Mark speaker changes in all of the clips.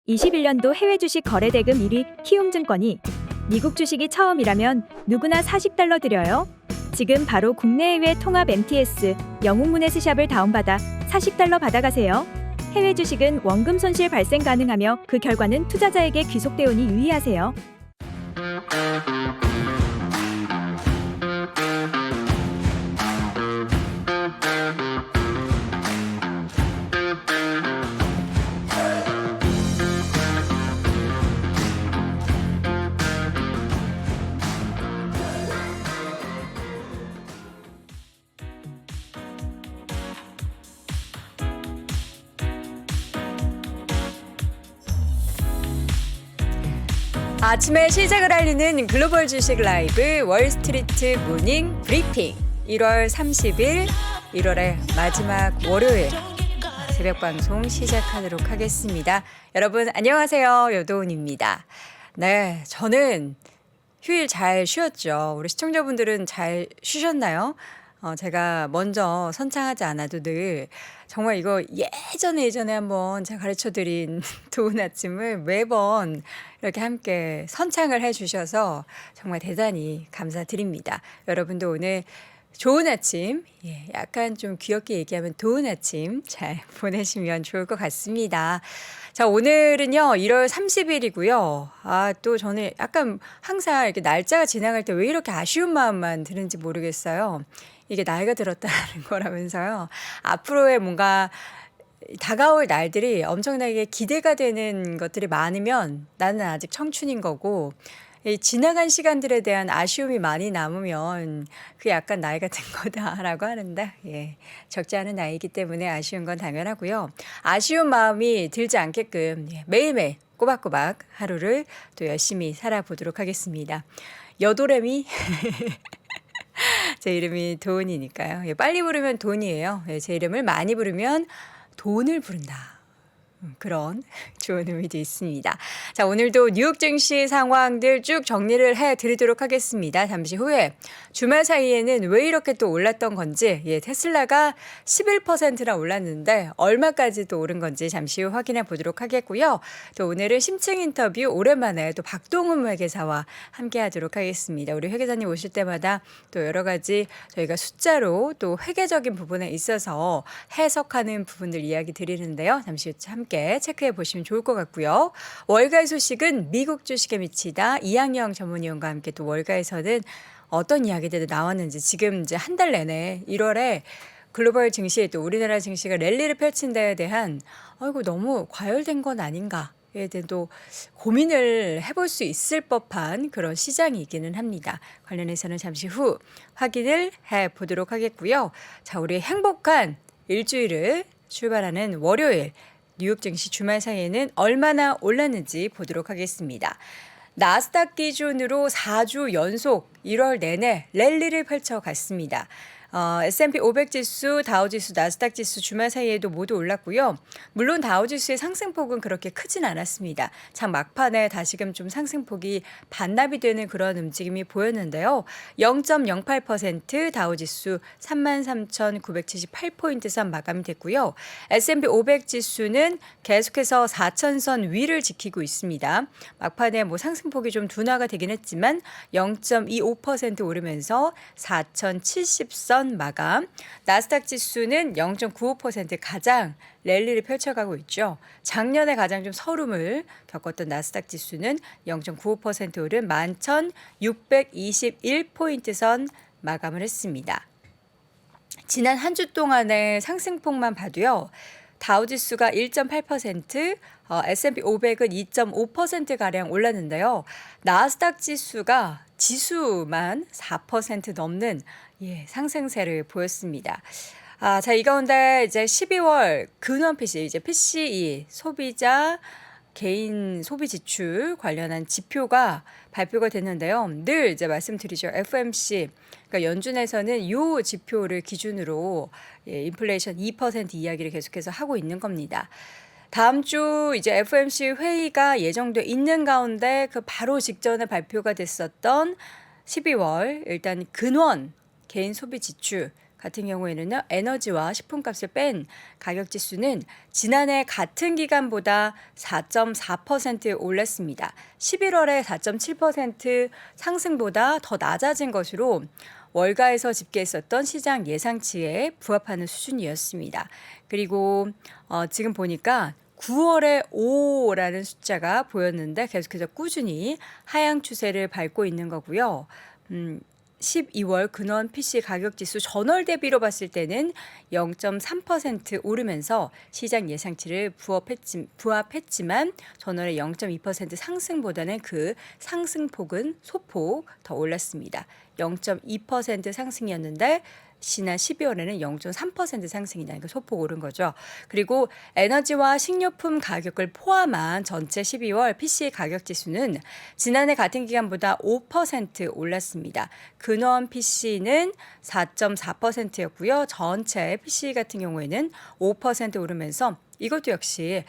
Speaker 1: 21년도 해외 주식 거래 대금 1위 키움증권이 미국 주식이 처음이라면 누구나 $40 드려요. 지금 바로 국내외 통합 MTS 영웅문의 스샵을 다운받아 $40 받아가세요. 해외 주식은 원금 손실 발생 가능하며 그 결과는 투자자에게 귀속되오니 유의하세요.
Speaker 2: 아침에 시작을 알리는 글로벌 주식 라이브 월스트리트 모닝 브리핑 1월 30일 1월의 마지막 월요일 새벽 방송 시작하도록 하겠습니다. 여러분 안녕하세요. 여도은입니다. 네, 저는 휴일 잘 쉬었죠. 우리 시청자분들은 잘 쉬셨나요? 제가 먼저 선창하지 않아도 늘 정말 이거 예전에 한번 제가 가르쳐드린 좋은 아침을 매번 이렇게 함께 선창을 해주셔서 정말 대단히 감사드립니다. 여러분도 오늘 좋은 아침, 약간 좀 귀엽게 얘기하면 좋은 아침 잘 보내시면 좋을 것 같습니다. 자, 오늘은요, 1월 30일이고요. 또 저는 약간 항상 이렇게 날짜가 지나갈 때 왜 이렇게 아쉬운 마음만 드는지 모르겠어요. 이게 나이가 들었다는 거라면서요. 앞으로의 뭔가 다가올 날들이 엄청나게 기대가 되는 것들이 많으면 나는 아직 청춘인 거고, 이 지나간 시간들에 대한 아쉬움이 많이 남으면 그게 약간 나이가 든 거다라고 하는데, 적지 않은 나이이기 때문에 아쉬운 건 당연하고요. 아쉬운 마음이 들지 않게끔 매일매일 꼬박꼬박 하루를 또 열심히 살아보도록 하겠습니다. 여도래미 제 이름이 도은이니까요. 빨리 부르면 돈이에요. 제 이름을 많이 부르면 돈을 부른다. 그런 좋은 의미도 있습니다. 자, 오늘도 뉴욕 증시 상황들 쭉 정리를 해드리도록 하겠습니다. 잠시 후에 주말 사이에는 왜 이렇게 또 올랐던 건지, 테슬라가 11%나 올랐는데 얼마까지 또 오른 건지 잠시 후 확인해 보도록 하겠고요. 또 오늘은 심층 인터뷰 오랜만에 또 박동훈 회계사와 함께 하도록 하겠습니다. 우리 회계사님 오실 때마다 또 여러 가지 저희가 숫자로 또 회계적인 부분에 있어서 해석하는 부분들 이야기 드리는데요. 잠시 후 함께 체크해 보시면 좋을 것 같고요. 월가의 소식은 미국 주식에 미치다 이항영 전문위원과 함께 또 월가에서는 어떤 이야기들이 나왔는지 지금 이제 한 달 내내 1월에 글로벌 증시 또 우리나라 증시가 랠리를 펼친 데에 대한 너무 과열된 건 아닌가에 대해 또 고민을 해볼 수 있을 법한 그런 시장이기는 합니다. 관련해서는 잠시 후 확인을 해보도록 하겠고요. 자, 우리 행복한 일주일을 출발하는 월요일 뉴욕 증시 주말 사이에는 얼마나 올랐는지 보도록 하겠습니다. 나스닥 기준으로 4주 연속 1월 내내 랠리를 펼쳐갔습니다. S&P 500 지수, 다우 지수, 나스닥 지수 주말 사이에도 모두 올랐고요. 물론 다우 지수의 상승폭은 그렇게 크진 않았습니다. 장 막판에 다시금 좀 상승폭이 반납이 되는 그런 움직임이 보였는데요. 0.08% 다우 지수 33,978포인트 선 마감이 됐고요. S&P 500 지수는 계속해서 4,000선 위를 지키고 있습니다. 막판에 상승폭이 좀 둔화가 되긴 했지만 0.25% 오르면서 4,070선 마감. 나스닥 지수는 0.95% 가장 랠리를 펼쳐가고 있죠. 작년에 가장 좀 서름을 겪었던 나스닥 지수는 0.95% 오른 11,621포인트 선 마감을 했습니다. 지난 한 주 동안의 상승폭만 봐도요. 다우지수가 1.8%, S&P 500은 2.5%가량 올랐는데요. 나스닥 지수가 지수만 4% 넘는 상승세를 보였습니다. 자, 이 가운데 이제 12월 근원 PC, 이제 PCE 소비자 개인 소비 지출 관련한 지표가 발표가 됐는데요. 늘 이제 말씀드리죠. FMC, 그러니까 연준에서는 이 지표를 기준으로 인플레이션 2% 이야기를 계속해서 하고 있는 겁니다. 다음 주 이제 FOMC 회의가 예정돼 있는 가운데 그 바로 직전에 발표가 됐었던 12월 일단 근원 개인 소비 지출 같은 경우에는요, 에너지와 식품값을 뺀 가격 지수는 지난해 같은 기간보다 4.4% 올랐습니다. 11월에 4.7% 상승보다 더 낮아진 것으로 월가에서 집계했었던 시장 예상치에 부합하는 수준이었습니다. 그리고 지금 보니까 9월에 5라는 숫자가 보였는데 계속해서 꾸준히 하향 추세를 밟고 있는 거고요. 12월 근원 PC 가격 지수 전월 대비로 봤을 때는 0.3% 오르면서 시장 예상치를 부합했지만 전월의 0.2% 상승보다는 그 상승폭은 소폭 더 올랐습니다. 0.2% 상승이었는데 지난 12월에는 0.3% 상승이니까 소폭 오른 거죠. 그리고 에너지와 식료품 가격을 포함한 전체 12월 PC 가격 지수는 지난해 같은 기간보다 5% 올랐습니다. 근원 PC는 4.4%였고요. 전체 PC 같은 경우에는 5% 오르면서 이것도 역시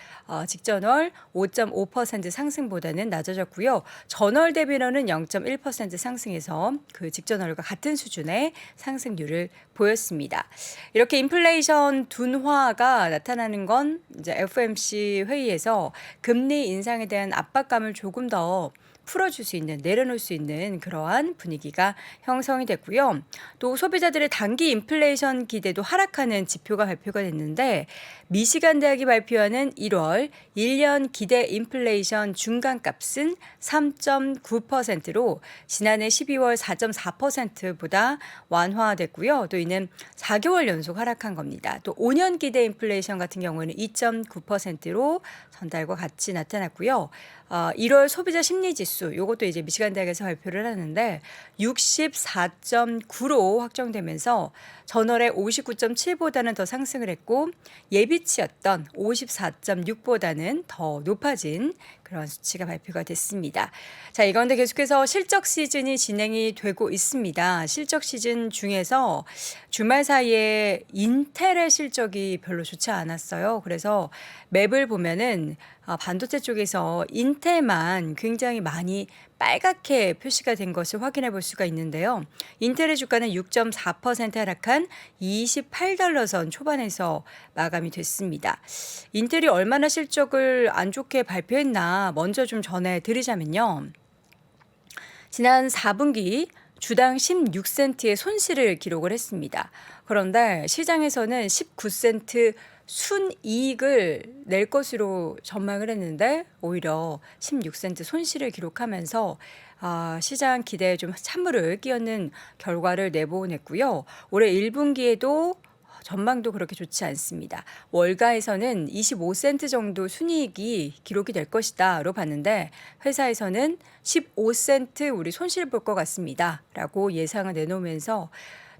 Speaker 2: 직전월 5.5% 상승보다는 낮아졌고요. 전월 대비로는 0.1% 상승해서 그 직전월과 같은 수준의 상승률을 보였습니다. 이렇게 인플레이션 둔화가 나타나는 건 이제 FOMC 회의에서 금리 인상에 대한 압박감을 조금 더 풀어줄 수 있는, 내려놓을 수 있는 그러한 분위기가 형성이 됐고요. 또 소비자들의 단기 인플레이션 기대도 하락하는 지표가 발표가 됐는데 미시간 대학이 발표하는 1월 1년 기대 인플레이션 중간값은 3.9%로 지난해 12월 4.4%보다 완화됐고요. 또 이는 4개월 연속 하락한 겁니다. 또 5년 기대 인플레이션 같은 경우에는 2.9%로 전달과 같이 나타났고요. 1월 소비자 심리 지수 이것도 이제 미시간 대학에서 발표를 하는데 64.9로 확정되면서 전월의 59.7보다는 더 상승을 했고 예비치였던 54.6보다는 더 높아진 그런 수치가 발표가 됐습니다. 자, 이건데 계속해서 실적 시즌이 진행이 되고 있습니다. 실적 시즌 중에서 주말 사이에 인텔의 실적이 별로 좋지 않았어요. 그래서 맵을 보면은 반도체 쪽에서 인텔만 굉장히 많이 빨갛게 표시가 된 것을 확인해 볼 수가 있는데요. 인텔의 주가는 6.4% 하락한 28달러 선 초반에서 마감이 됐습니다. 인텔이 얼마나 실적을 안 좋게 발표했나 먼저 좀 전해드리자면요. 지난 4분기 주당 16센트의 손실을 기록을 했습니다. 그런데 시장에서는 19센트 순이익을 낼 것으로 전망을 했는데 오히려 16센트 손실을 기록하면서 시장 기대에 좀 찬물을 끼얹는 결과를 내보냈고요. 올해 1분기에도 전망도 그렇게 좋지 않습니다. 월가에서는 25센트 정도 순이익이 기록이 될 것이다로 봤는데 회사에서는 15센트 우리 손실 볼 것 같습니다. 라고 예상을 내놓으면서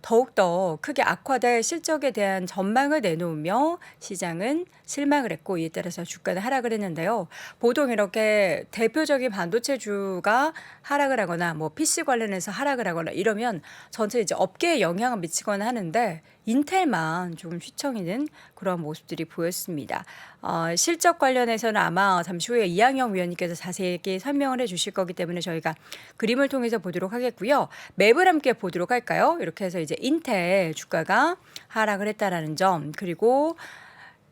Speaker 2: 더욱더 크게 악화될 실적에 대한 전망을 내놓으며 시장은 실망을 했고 이에 따라서 주가는 하락을 했는데요. 보통 이렇게 대표적인 반도체주가 하락을 하거나 뭐 PC 관련해서 하락을 하거나 이러면 전체 이제 업계에 영향을 미치거나 하는데 인텔만 조금 휘청이는 그런 모습들이 보였습니다. 실적 관련해서는 아마 잠시 후에 이항영 위원님께서 자세하게 설명을 해주실 거기 때문에 저희가 그림을 통해서 보도록 하겠고요. 맵을 함께 보도록 할까요? 이렇게 해서 이제 인텔 주가가 하락을 했다라는 점 그리고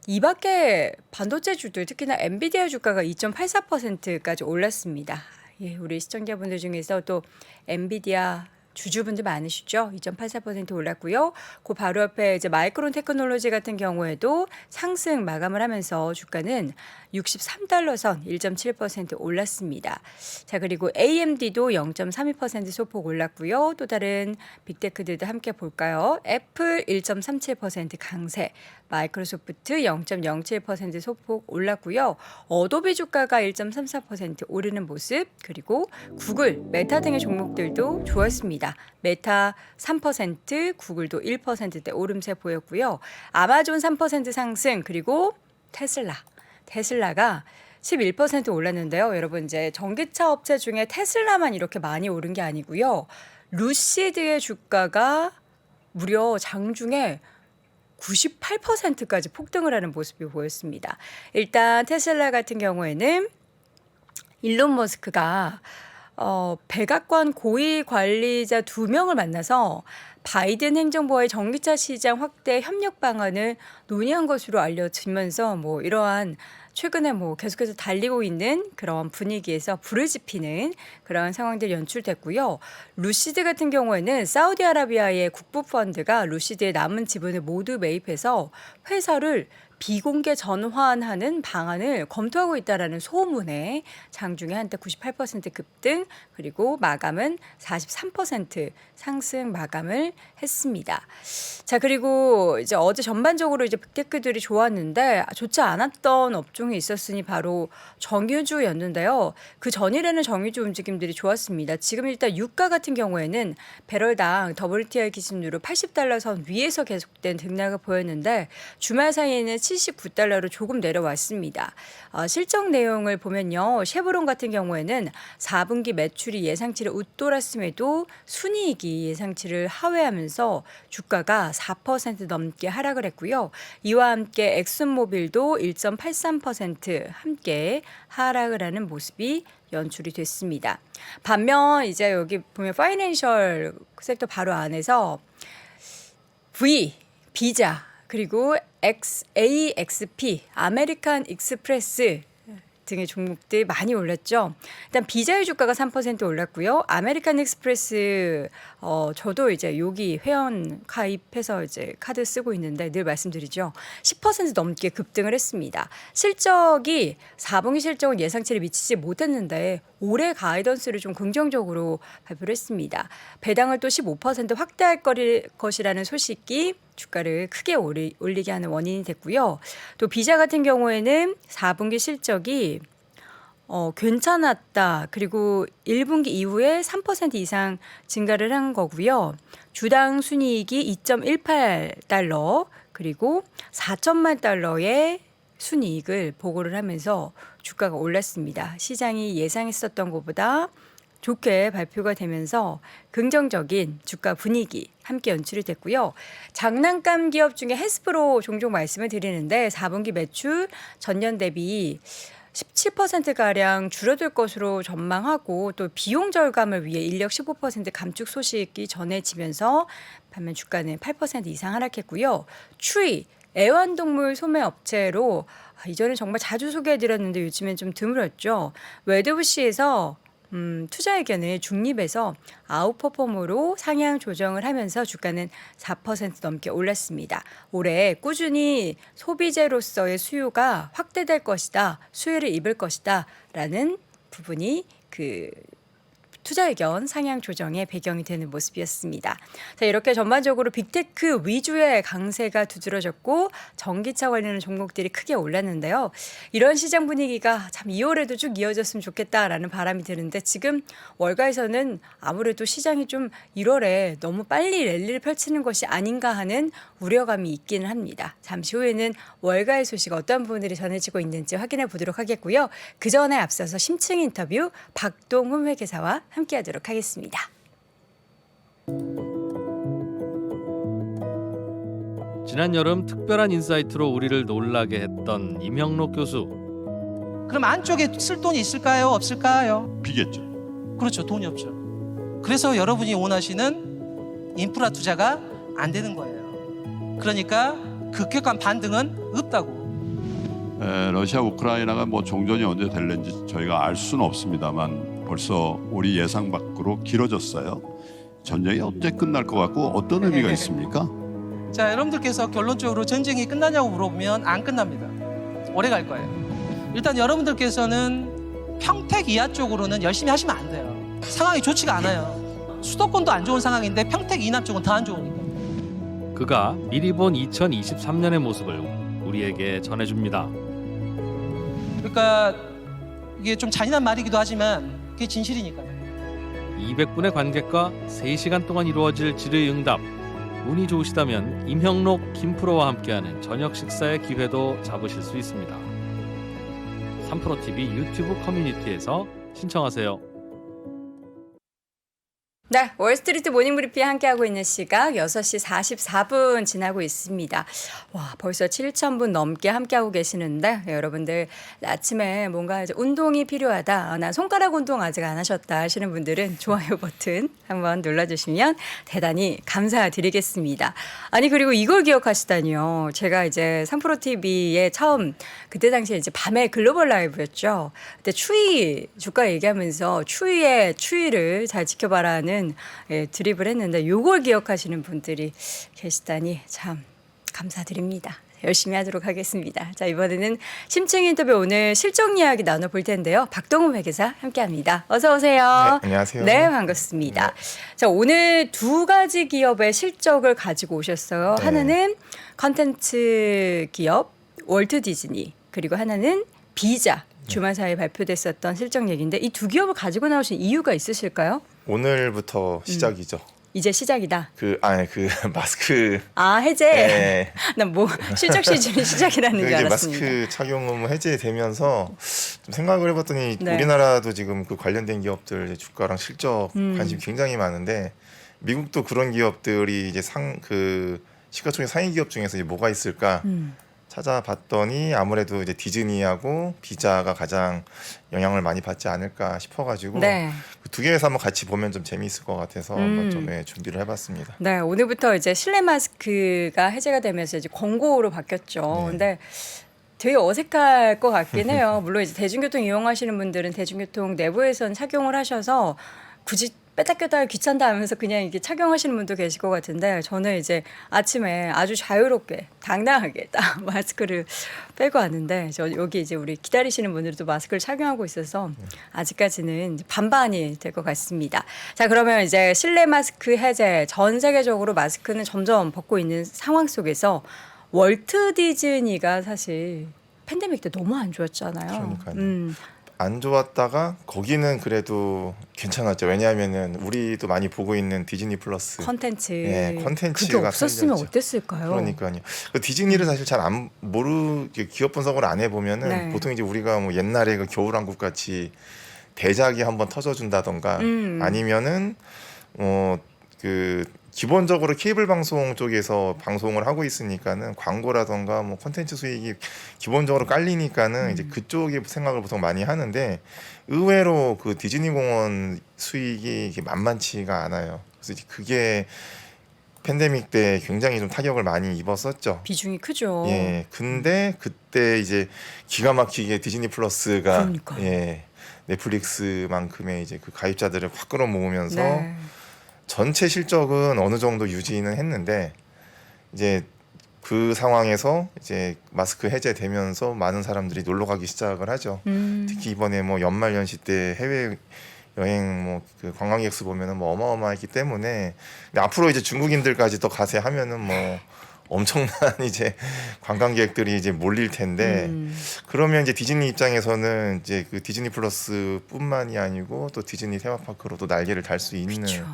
Speaker 2: 이 밖에 반도체주들 특히나 엔비디아 주가가 2.84%까지 올랐습니다. 예, 우리 시청자분들 중에서 또 엔비디아 주주분들 많으시죠? 2.84% 올랐고요. 그 바로 옆에 이제 마이크론 테크놀로지 같은 경우에도 상승 마감을 하면서 주가는 63달러 선 1.7% 올랐습니다. 자, 그리고 AMD도 0.32% 소폭 올랐고요. 또 다른 빅테크들도 함께 볼까요? 애플 1.37% 강세, 마이크로소프트 0.07% 소폭 올랐고요. 어도비 주가가 1.34% 오르는 모습, 그리고 구글, 메타 등의 종목들도 좋았습니다. 메타 3%, 구글도 1%대 오름세 보였고요. 아마존 3% 상승, 그리고 테슬라가 11% 올랐는데요. 여러분 이제 전기차 업체 중에 테슬라만 이렇게 많이 오른 게 아니고요. 루시드의 주가가 무려 장중에 98%까지 폭등을 하는 모습이 보였습니다. 일단 테슬라 같은 경우에는 일론 머스크가 백악관 고위 관리자 2명을 만나서 바이든 행정부와의 전기차 시장 확대 협력 방안을 논의한 것으로 알려지면서 이러한 최근에 계속해서 달리고 있는 그런 분위기에서 불을 지피는 그런 상황들이 연출됐고요. 루시드 같은 경우에는 사우디아라비아의 국부 펀드가 루시드의 남은 지분을 모두 매입해서 회사를 비공개 전환하는 방안을 검토하고 있다라는 소문에 장중에 한때 98% 급등, 그리고 마감은 43% 상승 마감을 했습니다. 자, 그리고 이제 어제 전반적으로 이제 빅테크들이 좋았는데 좋지 않았던 업종이 있었으니 바로 정유주였는데요. 그 전일에는 정유주 움직임들이 좋았습니다. 지금 일단 유가 같은 경우에는 배럴당 WTI 기준으로 $80 선 위에서 계속된 등락을 보였는데 주말 사이에는 $79로 조금 내려왔습니다. 실적 내용을 보면요. 쉐보론 같은 경우에는 4분기 매출이 예상치를 웃돌았음에도 순이익이 예상치를 하회하면서 주가가 4% 넘게 하락을 했고요. 이와 함께 엑슨모빌도 1.83% 함께 하락을 하는 모습이 연출이 됐습니다. 반면 이제 여기 보면 파이낸셜 섹터 바로 안에서 비자, 그리고 AXP, 아메리칸 익스프레스 등의 종목들 많이 올랐죠. 일단 비자의 주가가 3% 올랐고요. 아메리칸 익스프레스 저도 이제 여기 회원 가입해서 이제 카드 쓰고 있는데 늘 말씀드리죠. 10% 넘게 급등을 했습니다. 실적이 4분기 실적은 예상치를 미치지 못했는데 올해 가이던스를 좀 긍정적으로 발표를 했습니다. 배당을 또 15% 확대할 것이라는 소식이 주가를 크게 올리게 하는 원인이 됐고요. 또 비자 같은 경우에는 4분기 실적이 괜찮았다. 그리고 1분기 이후에 3% 이상 증가를 한 거고요. 주당 순이익이 $2.18, 그리고 4천만 달러의 순이익을 보고를 하면서 주가가 올랐습니다. 시장이 예상했었던 것보다 좋게 발표가 되면서 긍정적인 주가 분위기 함께 연출이 됐고요. 장난감 기업 중에 헬스프로 종종 말씀을 드리는데 4분기 매출 전년 대비 17%가량 줄어들 것으로 전망하고 또 비용 절감을 위해 인력 15% 감축 소식이 전해지면서 반면 주가는 8% 이상 하락했고요. 추이 애완동물 소매 업체로 이전에 정말 자주 소개해드렸는데 요즘엔 좀 드물었죠. 웨드부시에서 투자 의견을 중립해서 아웃퍼폼으로 상향 조정을 하면서 주가는 4% 넘게 올랐습니다. 올해 꾸준히 소비재로서의 수요가 확대될 것이다, 수혜를 입을 것이다 라는 부분이 투자 의견 상향 조정의 배경이 되는 모습이었습니다. 자, 이렇게 전반적으로 빅테크 위주의 강세가 두드러졌고 전기차 관련된 종목들이 크게 올랐는데요. 이런 시장 분위기가 참 2월에도 쭉 이어졌으면 좋겠다라는 바람이 드는데 지금 월가에서는 아무래도 시장이 좀 1월에 너무 빨리 랠리를 펼치는 것이 아닌가 하는 우려감이 있기는 합니다. 잠시 후에는 월가의 소식 어떤 부분들이 전해지고 있는지 확인해 보도록 하겠고요. 그 전에 앞서서 심층 인터뷰 박동훈 회계사와 함께하도록 하겠습니다.
Speaker 3: 지난 여름 특별한 인사이트로 우리를 놀라게 했던 임형록 교수.
Speaker 4: 그럼 안쪽에 쓸 돈이 있을까요? 없을까요?
Speaker 5: 비겠죠.
Speaker 4: 그렇죠. 돈이 없죠. 그래서 여러분이 원하시는 인프라 투자가 안 되는 거예요. 그러니까 급격한 반등은 없다고.
Speaker 5: 러시아 우크라이나가 종전이 언제 될는지 저희가 알 수는 없습니다만 벌써 우리 예상 밖으로 길어졌어요. 전쟁이 언제 끝날 것 같고 어떤 의미가 있습니까?
Speaker 4: 자, 여러분들께서 결론적으로 전쟁이 끝나냐고 물어보면 안 끝납니다. 오래 갈 거예요. 일단 여러분들께서는 평택 이하 쪽으로는 열심히 하시면 안 돼요. 상황이 좋지가 않아요. 수도권도 안 좋은 상황인데 평택 이남 쪽은 더 안 좋으니까.
Speaker 3: 그가 미리 본 2023년의 모습을 우리에게 전해줍니다.
Speaker 4: 그러니까 이게 좀 잔인한 말이기도 하지만 그게 진실이니까요.
Speaker 3: 200분의 관객과 3시간 동안 이루어질 질의응답. 운이 좋으시다면 임형록, 김프로와 함께하는 저녁 식사의 기회도 잡으실 수 있습니다. 3프로TV 유튜브 커뮤니티에서 신청하세요.
Speaker 2: 네, 월스트리트 모닝브리핑 함께하고 있는 시각 6시 44분 지나고 있습니다. 와, 벌써 7,000분 넘게 함께하고 계시는데 여러분들 아침에 뭔가 이제 운동이 필요하다. 나 손가락 운동 아직 안 하셨다 하시는 분들은 좋아요 버튼 한번 눌러주시면 대단히 감사드리겠습니다. 아니 그리고 이걸 기억하시다니요. 제가 이제 3프로TV에 처음 그때 당시에 이제 밤에 글로벌 라이브였죠. 그때 추위 주가 얘기하면서 추위의 추위를 잘 지켜봐라는 드립을 했는데 요걸 기억하시는 분들이 계시다니 참 감사드립니다. 열심히 하도록 하겠습니다. 자, 이번에는 심층 인터뷰 오늘 실적 이야기 나눠볼 텐데요. 박동훈 회계사 함께합니다. 어서 오세요.
Speaker 6: 네, 안녕하세요.
Speaker 2: 네, 반갑습니다. 자, 오늘 두 가지 기업의 실적을 가지고 오셨어요.
Speaker 6: 네.
Speaker 2: 하나는 컨텐츠 기업 월트 디즈니, 그리고 하나는 비자. 주말 사이에 발표됐었던 실적 얘기인데 이 두 기업을 가지고 나오신 이유가 있으실까요?
Speaker 6: 오늘부터 시작이죠.
Speaker 2: 이제 시작이다.
Speaker 6: 그 마스크.
Speaker 2: 아, 해제.
Speaker 6: 네.
Speaker 2: 난 뭐 실적 시즌이 시작이라는 줄
Speaker 6: 이제
Speaker 2: 알았습니다.
Speaker 6: 마스크 착용 의무 해제되면서 좀 생각을 해봤더니
Speaker 2: 네.
Speaker 6: 우리나라도 지금 그 관련된 기업들 이제 주가랑 실적 관심 굉장히 많은데 미국도 그런 기업들이 이제 그 시가총액 상위 기업 중에서 이제 뭐가 있을까 찾아봤더니 아무래도 이제 디즈니하고 비자가 가장 영향을 많이 받지 않을까 싶어가지고
Speaker 2: 네.
Speaker 6: 그 두 개 회사 한번 같이 보면 좀 재미있을 것 같아서 한번 좀 준비를 해봤습니다.
Speaker 2: 네, 오늘부터 이제 실내 마스크가 해제가 되면서 이제 권고로 바뀌었죠.
Speaker 6: 네.
Speaker 2: 근데 되게 어색할 것 같긴 해요. 물론 이제 대중교통 이용하시는 분들은 대중교통 내부에선 착용을 하셔서 굳이 뺐다 꼈다 귀찮다 하면서 그냥 이게 착용하시는 분도 계실 것 같은데 저는 이제 아침에 아주 자유롭게 당당하게 딱 마스크를 빼고 왔는데 저 여기 이제 우리 기다리시는 분들도 마스크를 착용하고 있어서 아직까지는 반반이 될 것 같습니다. 자, 그러면 이제 실내 마스크 해제 전 세계적으로 마스크는 점점 벗고 있는 상황 속에서 월트 디즈니가 사실 팬데믹 때 너무 안 좋았잖아요.
Speaker 6: 그러니까요. 안 좋았다가 거기는 그래도 괜찮았죠. 왜냐하면은 우리도 많이 보고 있는 디즈니 플러스
Speaker 2: 컨텐츠.
Speaker 6: 예, 컨텐츠가
Speaker 2: 그게 없었으면
Speaker 6: 살렸죠.
Speaker 2: 어땠을까요?
Speaker 6: 그러니까요. 그 디즈니를 사실 잘 기업 분석을 안 해보면은
Speaker 2: 네.
Speaker 6: 보통 이제 우리가 뭐 옛날에 그 겨울왕국 같이 대작이 한번 터져준다던가 아니면은 그 기본적으로 케이블 방송 쪽에서 방송을 하고 있으니까는 광고라던가 뭐 콘텐츠 수익이 기본적으로 깔리니까는 이제 그쪽에 생각을 보통 많이 하는데 의외로 그 디즈니 공원 수익이 이게 만만치가 않아요. 그래서 이제 그게 팬데믹 때 굉장히 좀 타격을 많이 입었었죠.
Speaker 2: 비중이 크죠.
Speaker 6: 예. 근데 그때 이제 기가 막히게 디즈니 플러스가
Speaker 2: 그러니까요.
Speaker 6: 예. 넷플릭스만큼의 이제 그 가입자들을 확 끌어모으면서
Speaker 2: 네.
Speaker 6: 전체 실적은 어느 정도 유지는 했는데 이제 그 상황에서 이제 마스크 해제되면서 많은 사람들이 놀러 가기 시작을 하죠. 특히 이번에 뭐 연말 연시 때 해외 여행 뭐 그 관광객 수 보면은 뭐 어마어마했기 때문에 근데 앞으로 이제 중국인들까지 더 가세하면은 뭐 엄청난 이제 관광객들이 이제 몰릴 텐데 그러면 이제 디즈니 입장에서는 이제 그 디즈니 플러스뿐만이 아니고 또 디즈니 테마파크로도 날개를 달 수 있는
Speaker 2: 그렇죠.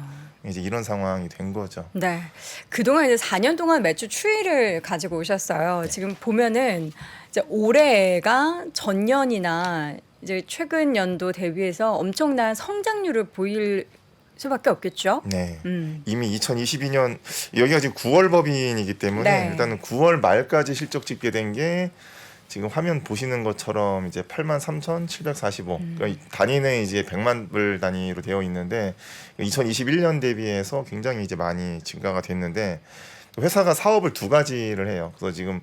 Speaker 6: 이제 이런 상황이 된 거죠.
Speaker 2: 네. 그동안 이제 4년 동안 매출 추이를 가지고 오셨어요. 지금 보면은 이제 올해가 전년이나 이제 최근 연도 대비해서 엄청난 성장률을 보일 수밖에 없겠죠.
Speaker 6: 네.
Speaker 2: 음.
Speaker 6: 이미 2022년 여기가 지금 9월 법인이기 때문에
Speaker 2: 네.
Speaker 6: 일단은 9월 말까지 실적 집계된 게 지금 화면 보시는 것처럼 이제 83,745. 그러니까 단위는 이제 100만 불 단위로 되어 있는데 2021년 대비해서 굉장히 이제 많이 증가가 됐는데 회사가 사업을 두 가지를 해요. 그래서 지금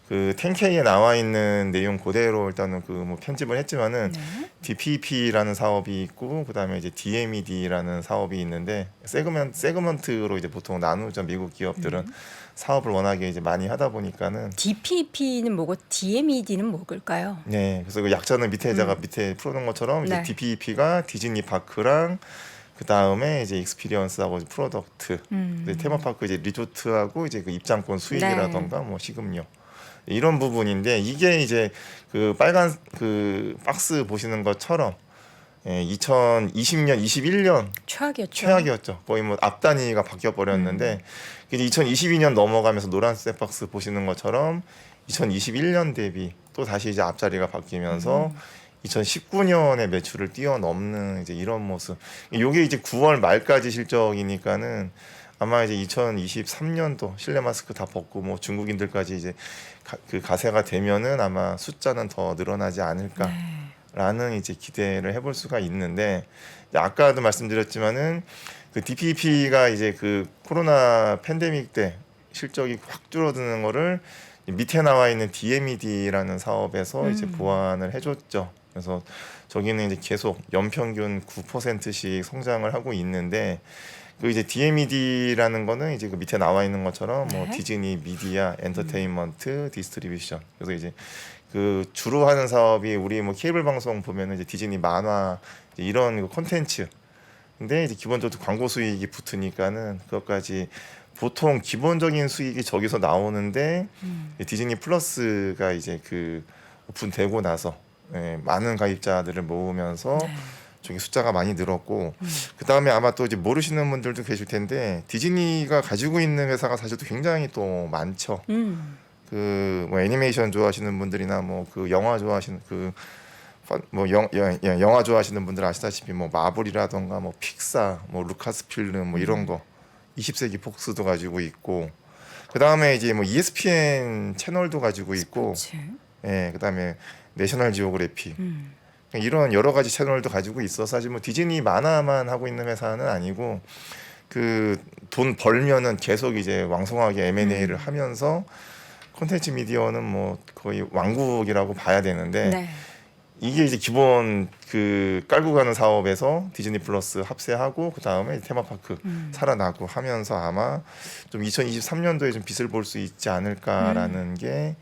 Speaker 6: 그 10K에 나와 있는 내용 그대로 일단은 그 뭐 편집을 했지만은 DPP라는 사업이 있고 그다음에 이제 DMED라는 사업이 있는데 세그먼트로 이제 보통 나누죠. 미국 기업들은 사업을 워낙에 이제 많이 하다 보니까는
Speaker 2: DPP는 뭐고 DMED는 뭐일까요?
Speaker 6: 네. 그래서 그 약자는 밑에다가 밑에 풀어놓은 것처럼 이제
Speaker 2: 네.
Speaker 6: DPP가 디즈니 파크랑 그 다음에 이제 익스피리언스하고 프로덕트, 테마파크 이제 리조트하고 이제 그 입장권 수익이라던가 뭐 식음료 이런 부분인데 이게 이제 그 빨간 그 박스 보시는 것처럼 2020년, 21년
Speaker 2: 최악이었죠.
Speaker 6: 최악이었죠. 거의 뭐 앞 단위가 바뀌어 버렸는데 이제 2022년 넘어가면서 노란색 박스 보시는 것처럼 2021년 대비 또 다시 이제 앞자리가 바뀌면서 2019년의 매출을 뛰어넘는 이제 이런 모습. 이게 이제 9월 말까지 실적이니까는 아마 이제 2023년도 실내 마스크 다 벗고 뭐 중국인들까지 이제 그 가세가 되면은 아마 숫자는 더 늘어나지 않을까라는 이제 기대를 해볼 수가 있는데, 아까도 말씀드렸지만은 그 DPP가 이제 그 코로나 팬데믹 때 실적이 확 줄어드는 거를 밑에 나와 있는 DMED라는 사업에서 이제 보완을 해줬죠. 그래서 저기는 이제 계속 연평균 9%씩 성장을 하고 있는데, 그 이제 DMED라는 거는 이제 그 밑에 나와 있는 것처럼 뭐
Speaker 2: 네.
Speaker 6: 디즈니, 미디어, 엔터테인먼트, 디스트리뷰션. 그래서 이제 그 주로 하는 사업이 우리 뭐 케이블 방송 보면은 이제 디즈니 만화 이제 이런 콘텐츠. 근데 이제 기본적으로 광고 수익이 붙으니까는 그것까지 보통 기본적인 수익이 저기서 나오는데 디즈니 플러스가 이제 그 오픈되고 나서 많은 가입자들을 모으면서 저기 숫자가 많이 늘었고, 그 다음에 아마 또 이제 모르시는 분들도 계실 텐데 디즈니가 가지고 있는 회사가 사실 또 굉장히 또 많죠. 그 뭐 애니메이션 좋아하시는 분들이나 뭐 그 영화 좋아하시는 그 뭐 영화 좋아하시는 분들 아시다시피 뭐 마블이라던가 뭐 픽사, 뭐 루카스필름 뭐 이런 거 20세기 폭스도 가지고 있고, 그 다음에 이제 뭐 ESPN 채널도 가지고 있고, 그 다음에 내셔널 지오그래피 이런 여러 가지 채널도 가지고 있어서 사실 뭐 디즈니 만화만 하고 있는 회사는 아니고, 그 돈 벌면은 계속 이제 왕성하게 M&A를 하면서 콘텐츠 미디어는 뭐 거의 왕국이라고 봐야 되는데,
Speaker 2: 네.
Speaker 6: 이게 이제 기본 그 깔고 가는 사업에서 디즈니 플러스 합세하고 그 다음에 테마파크 살아나고 하면서 아마 좀 2023년도에 좀 빛을 볼 수 있지 않을까라는 게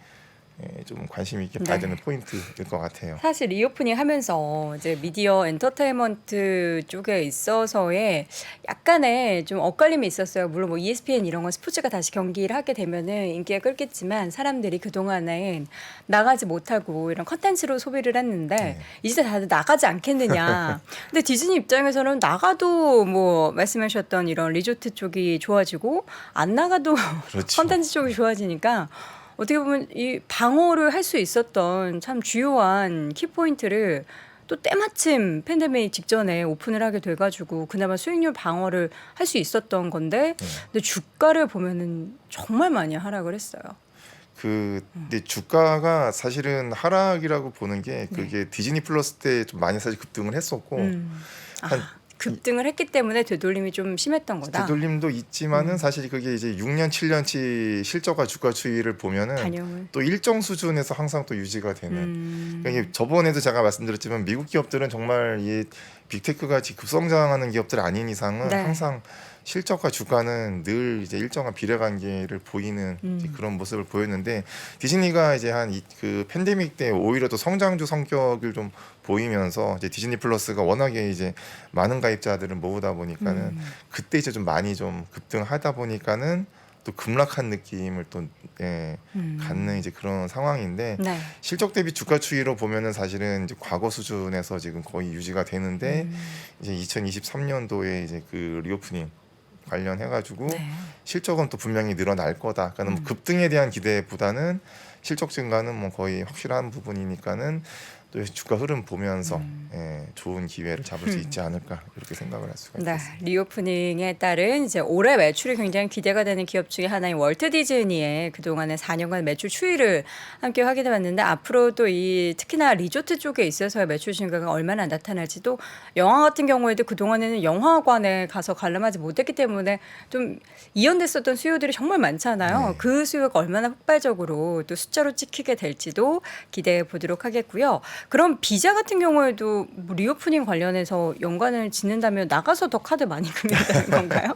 Speaker 6: 좀 관심 있게 봐야 되는 포인트일 것 같아요.
Speaker 2: 사실 리오프닝 하면서 이제 미디어 엔터테인먼트 쪽에 있어서의 약간의 좀 엇갈림이 있었어요. 물론 뭐 ESPN 이런 건 스포츠가 다시 경기를 하게 되면은 인기가 끌겠지만 사람들이 그동안엔 나가지 못하고 이런 컨텐츠로 소비를 했는데 이제 다들 나가지 않겠느냐. 근데 디즈니 입장에서는 나가도 뭐 말씀하셨던 이런 리조트 쪽이 좋아지고 안 나가도
Speaker 6: 그렇죠.
Speaker 2: 컨텐츠 쪽이 좋아지니까 어떻게 보면 이 방어를 할 수 있었던 참 주요한 키포인트를 또 때마침 팬데믹 직전에 오픈을 하게 돼가지고 그나마 수익률 방어를 할 수 있었던 건데, 근데 주가를 보면은 정말 많이 하락을 했어요.
Speaker 6: 근데 주가가 사실은 하락이라고 보는 게 그게 디즈니 플러스 때 좀 많이 사실 급등을 했었고, 한
Speaker 2: 급등을 했기 때문에 되돌림이 좀 심했던 거다.
Speaker 6: 되돌림도 있지만은 사실 그게 이제 6년 7년치 실적과 주가 추이를 보면은
Speaker 2: 반영을.
Speaker 6: 또 일정 수준에서 항상 또 유지가 되는. 그러니까 이게 저번에도 제가 말씀드렸지만 미국 기업들은 정말 이 빅테크 같이 급성장하는 기업들 아닌 이상은
Speaker 2: 네.
Speaker 6: 항상 실적과 주가는 늘 이제 일정한 비례관계를 보이는 이제 그런 모습을 보였는데, 디즈니가 이제 한 그 팬데믹 때 오히려 또 성장주 성격을 좀 보이면서 이제 디즈니 플러스가 워낙에 이제 많은 가입자들을 모으다 보니까는 그때 이제 좀 많이 좀 급등하다 보니까는 또 급락한 느낌을 또 갖는 이제 그런 상황인데,
Speaker 2: 네.
Speaker 6: 실적 대비 주가 추이로 보면은 사실은 이제 과거 수준에서 지금 거의 유지가 되는데, 이제 2023년도에 이제 그 리오프닝 관련해가지고 실적은 또 분명히 늘어날 거다. 그러니까 뭐 급등에 대한 기대보다는 실적 증가는 뭐 거의 확실한 부분이니까는 또 주가 흐름 보면서 좋은 기회를 잡을 수 있지 않을까 이렇게 생각을 할 수가
Speaker 2: 네,
Speaker 6: 있습니다.
Speaker 2: 리오프닝에 따른 이제 올해 매출이 굉장히 기대가 되는 기업 중에 하나인 월트 디즈니의 그동안의 4년간 매출 추이를 함께 확인해봤는데, 앞으로도 이 특히나 리조트 쪽에 있어서의 매출 증가가 얼마나 나타날지도, 영화 같은 경우에도 그동안에는 영화관에 가서 관람하지 못했기 때문에 좀 이연됐었던 수요들이 정말 많잖아요.
Speaker 6: 네.
Speaker 2: 그 수요가 얼마나 폭발적으로 또 숫자로 찍히게 될지도 기대해 보도록 하겠고요. 그럼 비자 같은 경우에도 뭐 리오프닝 관련해서 연관을 짓는다면 나가서 더 카드 많이 구매해야 되는 건가요?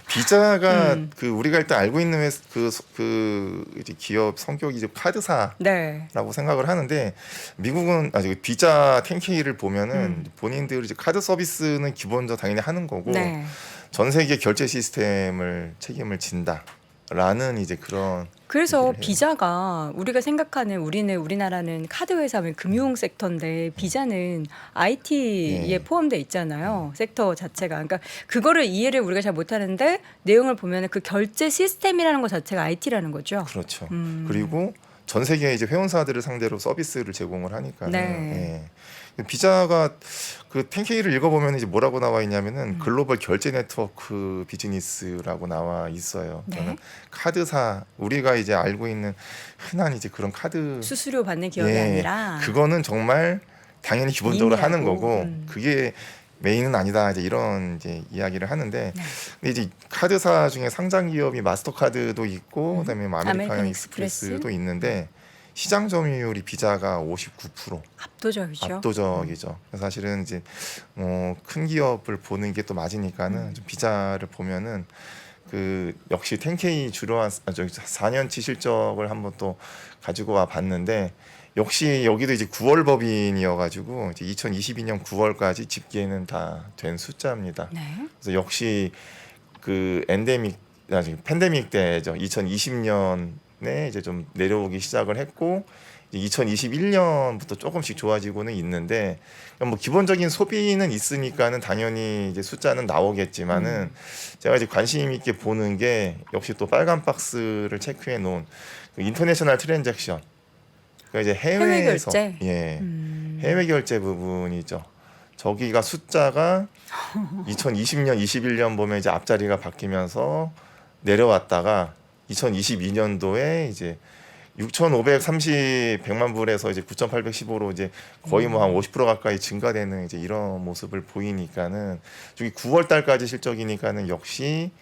Speaker 6: 비자가 그 우리가 일단 알고 있는 그 이제 기업 성격이 이제 카드사라고
Speaker 2: 네.
Speaker 6: 생각을 하는데, 미국은 아직 비자 10K를 보면은 본인들 이제 카드 서비스는 기본적으로 당연히 하는 거고,
Speaker 2: 네.
Speaker 6: 전 세계 결제 시스템을 책임을 진다라는 이제 그런.
Speaker 2: 그래서
Speaker 6: 얘기를 해요.
Speaker 2: 비자가 우리가 생각하는 우리나라는 카드 회사면 금융 섹터인데 비자는 IT에
Speaker 6: 네.
Speaker 2: 포함돼 있잖아요. 섹터 자체가. 그러니까 그거를 이해를 우리가 잘 못하는데 내용을 보면 그 결제 시스템이라는 것 자체가 IT라는 거죠.
Speaker 6: 그렇죠. 그리고 전 세계 이제 회원사들을 상대로 서비스를 제공을 하니까.
Speaker 2: 네.
Speaker 6: 비자가 그 10K를 읽어보면 이제 뭐라고 나와 있냐면은 글로벌 결제 네트워크 비즈니스라고 나와 있어요.
Speaker 2: 네.
Speaker 6: 저는 카드사 우리가 이제 알고 있는 흔한 이제 그런 카드
Speaker 2: 수수료 받는 기업이
Speaker 6: 예,
Speaker 2: 아니라
Speaker 6: 그거는 정말 당연히 기본적으로 하는
Speaker 2: 임의하고,
Speaker 6: 거고 그게 메인은 아니다 이제 이런 이제 이야기를 하는데
Speaker 2: 네.
Speaker 6: 근데 이제 카드사 중에 상장 기업이 마스터카드도 있고 그다음에 뭐
Speaker 2: 아메리칸
Speaker 6: 아메리칸
Speaker 2: 익스프레스.
Speaker 6: 익스프레스도 있는데 시장 점유율이 비자가 59%.
Speaker 2: 압도적이죠.
Speaker 6: 압도적이죠. 그래서 사실은 이제 큰 기업을 보는 게 또 맞으니까는 좀 비자를 보면은 그 역시 10K 주로한 4년치 실적을 한번 또 가지고 와 봤는데 역시 여기도 이제 9월 법인이어가지고 이제 2022년 9월까지 집계는 다 된 숫자입니다.
Speaker 2: 네.
Speaker 6: 그래서 역시 그 팬데믹 때죠. 2020년에 이제 좀 내려오기 시작을 했고 2021년부터 조금씩 좋아지고는 있는데 뭐 기본적인 소비는 있으니까는 당연히 이제 숫자는 나오겠지만은 제가 이제 관심 있게 보는 게 역시 또 빨간 박스를 체크해 놓은 그 인터내셔널 트랜잭션 그러니까 이제 해외에서
Speaker 2: 해외 결제?
Speaker 6: 예 해외 결제 부분이죠. 저기가 숫자가 2020년, 21년 보면 이제 앞자리가 바뀌면서 내려왔다가 2022년도에 이제 6,530만 불에서 이제 9,815로 이제 거의 뭐 한 50% 가까이 증가되는 이제 이런 모습을 보이니까는 저기 9월 달까지 실적이니까는 역시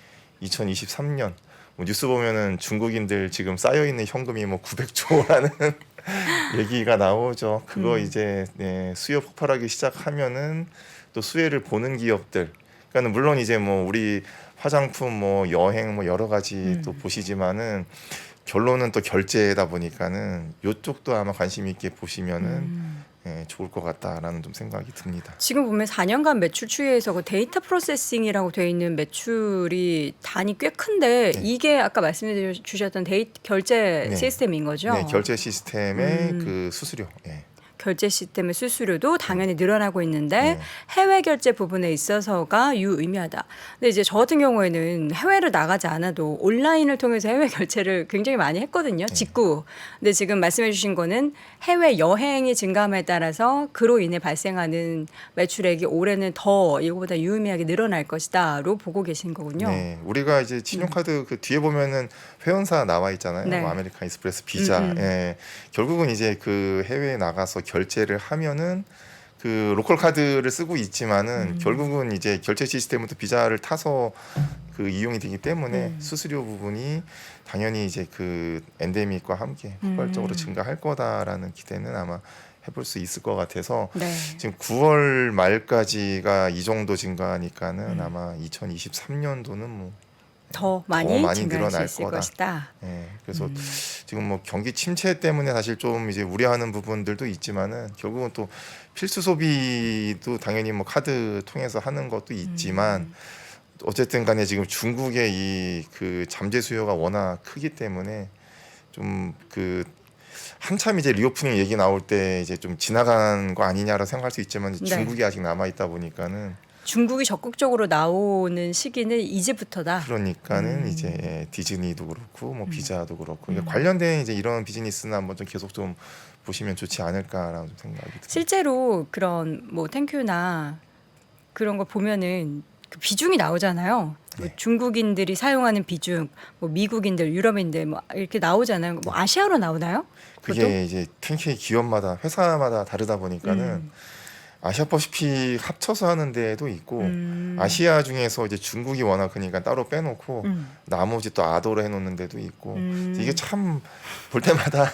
Speaker 6: 2023년 뭐 뉴스 보면은 중국인들 지금 쌓여 있는 현금이 뭐 900조라는 얘기가 나오죠. 그거 이제 네, 수요 폭발하기 시작하면은 또 수혜를 보는 기업들. 그러니까 물론 이제 뭐 우리 화장품 뭐 여행 뭐 여러 가지 또 보시지만은 결론은 또 결제다 보니까는 요쪽도 아마 관심 있게 보시면은 예, 좋을 것 같다라는 좀 생각이 듭니다.
Speaker 2: 지금 보면 4년간 매출 추이에서 그 데이터 프로세싱이라고 되어 있는 매출이 단위 꽤 큰데
Speaker 6: 네.
Speaker 2: 이게 아까 말씀해 주셨던 결제
Speaker 6: 네.
Speaker 2: 시스템인 거죠?
Speaker 6: 네, 결제 시스템의 그 수수료. 예.
Speaker 2: 결제 시스템의 수수료도 당연히 늘어나고 있는데
Speaker 6: 네.
Speaker 2: 해외 결제 부분에 있어서가 유의미하다. 근데 이제 저 같은 경우에는 해외를 나가지 않아도 온라인을 통해서 해외 결제를 굉장히 많이 했거든요. 직구. 근데 지금 말씀해 주신 거는 해외 여행이 증감에 따라서 그로 인해 발생하는 매출액이 올해는 더 이거보다 유의미하게 늘어날 것이다로 보고 계신 거군요.
Speaker 6: 네, 우리가 이제 신용카드 그 뒤에 보면은 회원사 나와 있잖아요.
Speaker 2: 네.
Speaker 6: 뭐 아메리칸 익스프레스, 비자. 예, 결국은 이제 그 해외에 나가서 결제를 하면은 그 로컬 카드를 쓰고 있지만은 결국은 이제 결제 시스템은 또 비자를 타서 그 이용이 되기 때문에 수수료 부분이 당연히 이제 그 엔데믹과 함께 폭발적으로 증가할 거다라는 기대는 아마 해볼 수 있을 것 같아서
Speaker 2: 네.
Speaker 6: 지금 9월 말까지가 이 정도 증가하니까는 아마 2023년도는 뭐
Speaker 2: 더 많이 증가할 수
Speaker 6: 늘어날
Speaker 2: 있을
Speaker 6: 거다.
Speaker 2: 것이다.
Speaker 6: 예, 그래서 지금 뭐 경기 침체 때문에 사실 좀 이제 우려하는 부분들도 있지만은 결국은 또 필수 소비도 당연히 뭐 카드 통해서 하는 것도 있지만 어쨌든 간에 지금 중국의 이 그 잠재 수요가 워낙 크기 때문에 좀 그 한참 이제 리오프닝 얘기 나올 때 이제 좀 지나간 거 아니냐라고 생각할 수 있지만
Speaker 2: 네.
Speaker 6: 중국이 아직 남아 있다 보니까는
Speaker 2: 중국이 적극적으로 나오는 시기는 이제부터다.
Speaker 6: 그러니까는 이제 예, 디즈니도 그렇고 뭐 비자도 그렇고 그러니까 관련된 이제 이런 비즈니스는 한번 좀 계속 좀 보시면 좋지 않을까라는 좀 생각이 듭니다.
Speaker 2: 실제로 그런 뭐 땡큐나 그런 거 보면은 그 비중이 나오잖아요. 뭐 중국인들이 사용하는 비중, 뭐 미국인들, 유럽인들 뭐 이렇게 나오잖아요. 뭐 아시아로 나오나요?
Speaker 6: 그게
Speaker 2: 그것도?
Speaker 6: 이제 10K 기업마다 회사마다 다르다 보니까는 아시아퍼시픽 합쳐서 하는 데도 있고 아시아 중에서 이제 중국이 워낙 크니까 따로 빼놓고 나머지 또 아도로 해놓는 데도 있고 이게 참 볼 때마다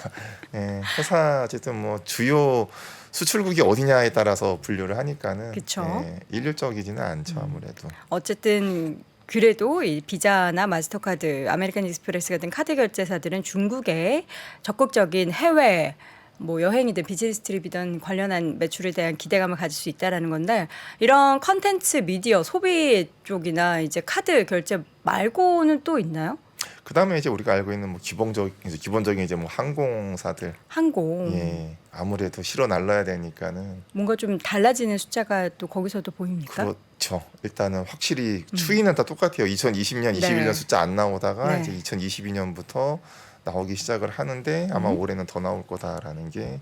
Speaker 6: 예, 회사 어쨌든 뭐 주요 수출국이 어디냐에 따라서 분류를 하니까는
Speaker 2: 그쵸.
Speaker 6: 예, 일률적이지는 않죠 아무래도.
Speaker 2: 어쨌든 그래도 이 비자나 마스터카드, 아메리칸 익스프레스 같은 카드 결제사들은 중국의 적극적인 해외 뭐 여행이든 비즈니스 트립이든 관련한 매출에 대한 기대감을 가질 수 있다라는 건데 이런 컨텐츠 미디어 소비 쪽이나 이제 카드 결제 말고는 또 있나요?
Speaker 6: 그다음에 이제 우리가 알고 있는 뭐 기본적인 이제 뭐 항공사들
Speaker 2: 항공
Speaker 6: 예 아무래도 실어 날라야 되니까는
Speaker 2: 뭔가 좀 달라지는 숫자가 또 거기서도 보입니까?
Speaker 6: 그렇죠. 일단은 확실히 추이는 다 똑같아요. 2020년, 21년 숫자 안 나오다가
Speaker 2: 네.
Speaker 6: 이제 2022년부터 나오기 시작을 하는데 아마 올해는 더 나올 거다라는 게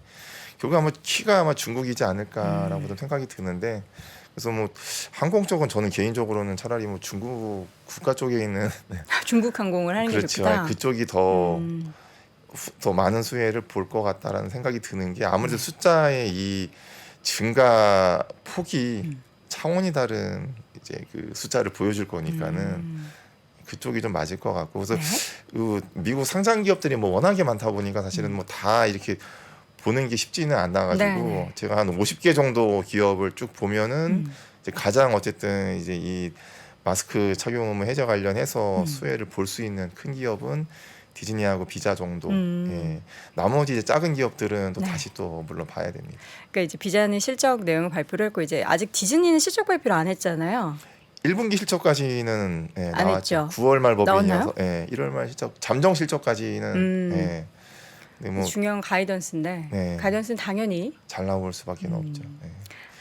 Speaker 6: 결국 아마 키가 아마 중국이지 않을까라고 좀 생각이 드는데 그래서 뭐 항공 쪽은 저는 개인적으로는 차라리 뭐 중국 국가 쪽에 있는
Speaker 2: 중국 항공을 하는 게
Speaker 6: 그렇죠.
Speaker 2: 좋겠다.
Speaker 6: 그쪽이 더
Speaker 2: 음.
Speaker 6: 더 많은 수혜를 볼 것 같다라는 생각이 드는 게 아무래도 숫자의 이 증가 폭이 차원이 다른 이제 그 숫자를 보여줄 거니까는 그쪽이 좀 맞을 것 같고 그래서
Speaker 2: 네.
Speaker 6: 그 미국 상장 기업들이 뭐 워낙에 많다 보니까 사실은 뭐 다 이렇게 보는 게 쉽지는 않아가지고
Speaker 2: 네.
Speaker 6: 제가 한 50개 정도 기업을 쭉 보면은 이제 가장 어쨌든 이제 이 마스크 착용 의무 해제 관련해서 수혜를 볼 수 있는 큰 기업은 디즈니하고 비자 정도. 예. 나머지 이제 작은 기업들은 또
Speaker 2: 네.
Speaker 6: 다시 또 물론 봐야 됩니다.
Speaker 2: 그러니까 이제 비자는 실적 내용을 발표를 했고 이제 아직 디즈니는 실적 발표를 안 했잖아요.
Speaker 6: 1분기 실적까지는 예,
Speaker 2: 안
Speaker 6: 나왔죠.
Speaker 2: 했죠.
Speaker 6: 9월 말 법인이어서
Speaker 2: 나왔나요?
Speaker 6: 예, 1월 말 실적 잠정 실적까지는 예. 근데 뭐
Speaker 2: 중요한 가이던스인데
Speaker 6: 네.
Speaker 2: 가이던스는 당연히
Speaker 6: 잘 나올 수밖에 없죠. 예.